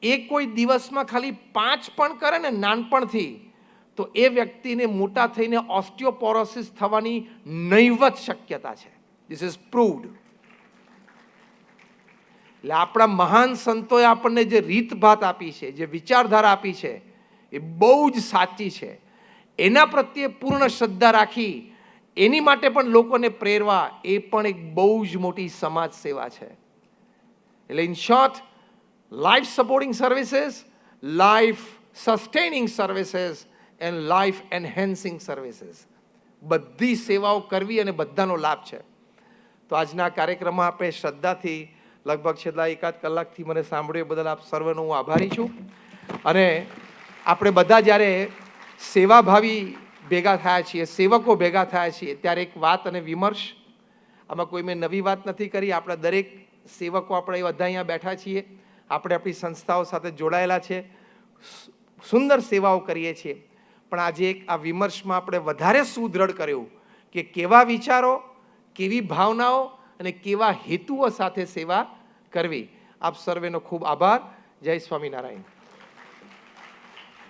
એ કોઈ દિવસમાં ખાલી 5 પણ કરે ને નાનપણથી, તો એ વ્યક્તિને મોટા થઈને ઓસ્ટિયોપોરોસિસ થવાની નહીવત શક્યતા છે. This is proved. એટલે આપણા મહાન સંતોએ આપણને જે રીતભાત આપી છે, જે વિચારધારા આપી છે, એ બહુ જ સાચી છે. એના પ્રત્યે પૂર્ણ શ્રદ્ધા રાખી એની માટે પણ લોકોને પ્રેરવા, એ પણ એક બહુ જ મોટી સમાજ સેવા છે. એટલે in short, life supporting services, life sustaining services and life enhancing services, બધી સેવાઓ કરવી અને બધાનો લાભ છે. તો આજના કાર્યક્રમમાં આપણે શ્રદ્ધાથી લગભગ છેલ્લા 1-8 કલાકથી મને સાંભળ્યું બદલ આપ સર્વનો હું આભારી છું. અને આપણે બધા જ્યારે સેવાભાવી ભેગા થયા છીએ, સેવકો ભેગા થયા છીએ, ત્યારે એક વાત અને વિમર્શ, આમાં કોઈ મેં નવી વાત નથી કરી. આપણા દરેક સેવકો આપણે બધા અહીંયા બેઠા છીએ, આપણે આપણી સંસ્થાઓ સાથે જોડાયેલા છે, સુંદર સેવાઓ કરીએ છીએ. પણ આજે એક આ વિમર્શમાં આપણે વધારે સુદૃઢ કર્યું કે કેવા વિચારો, કેવી ભાવનાઓ અને કેવા હેતુઓ સાથે સેવા કરવી. આપ સર્વેનો ખૂબ આભાર. જય સ્વામિનારાયણ.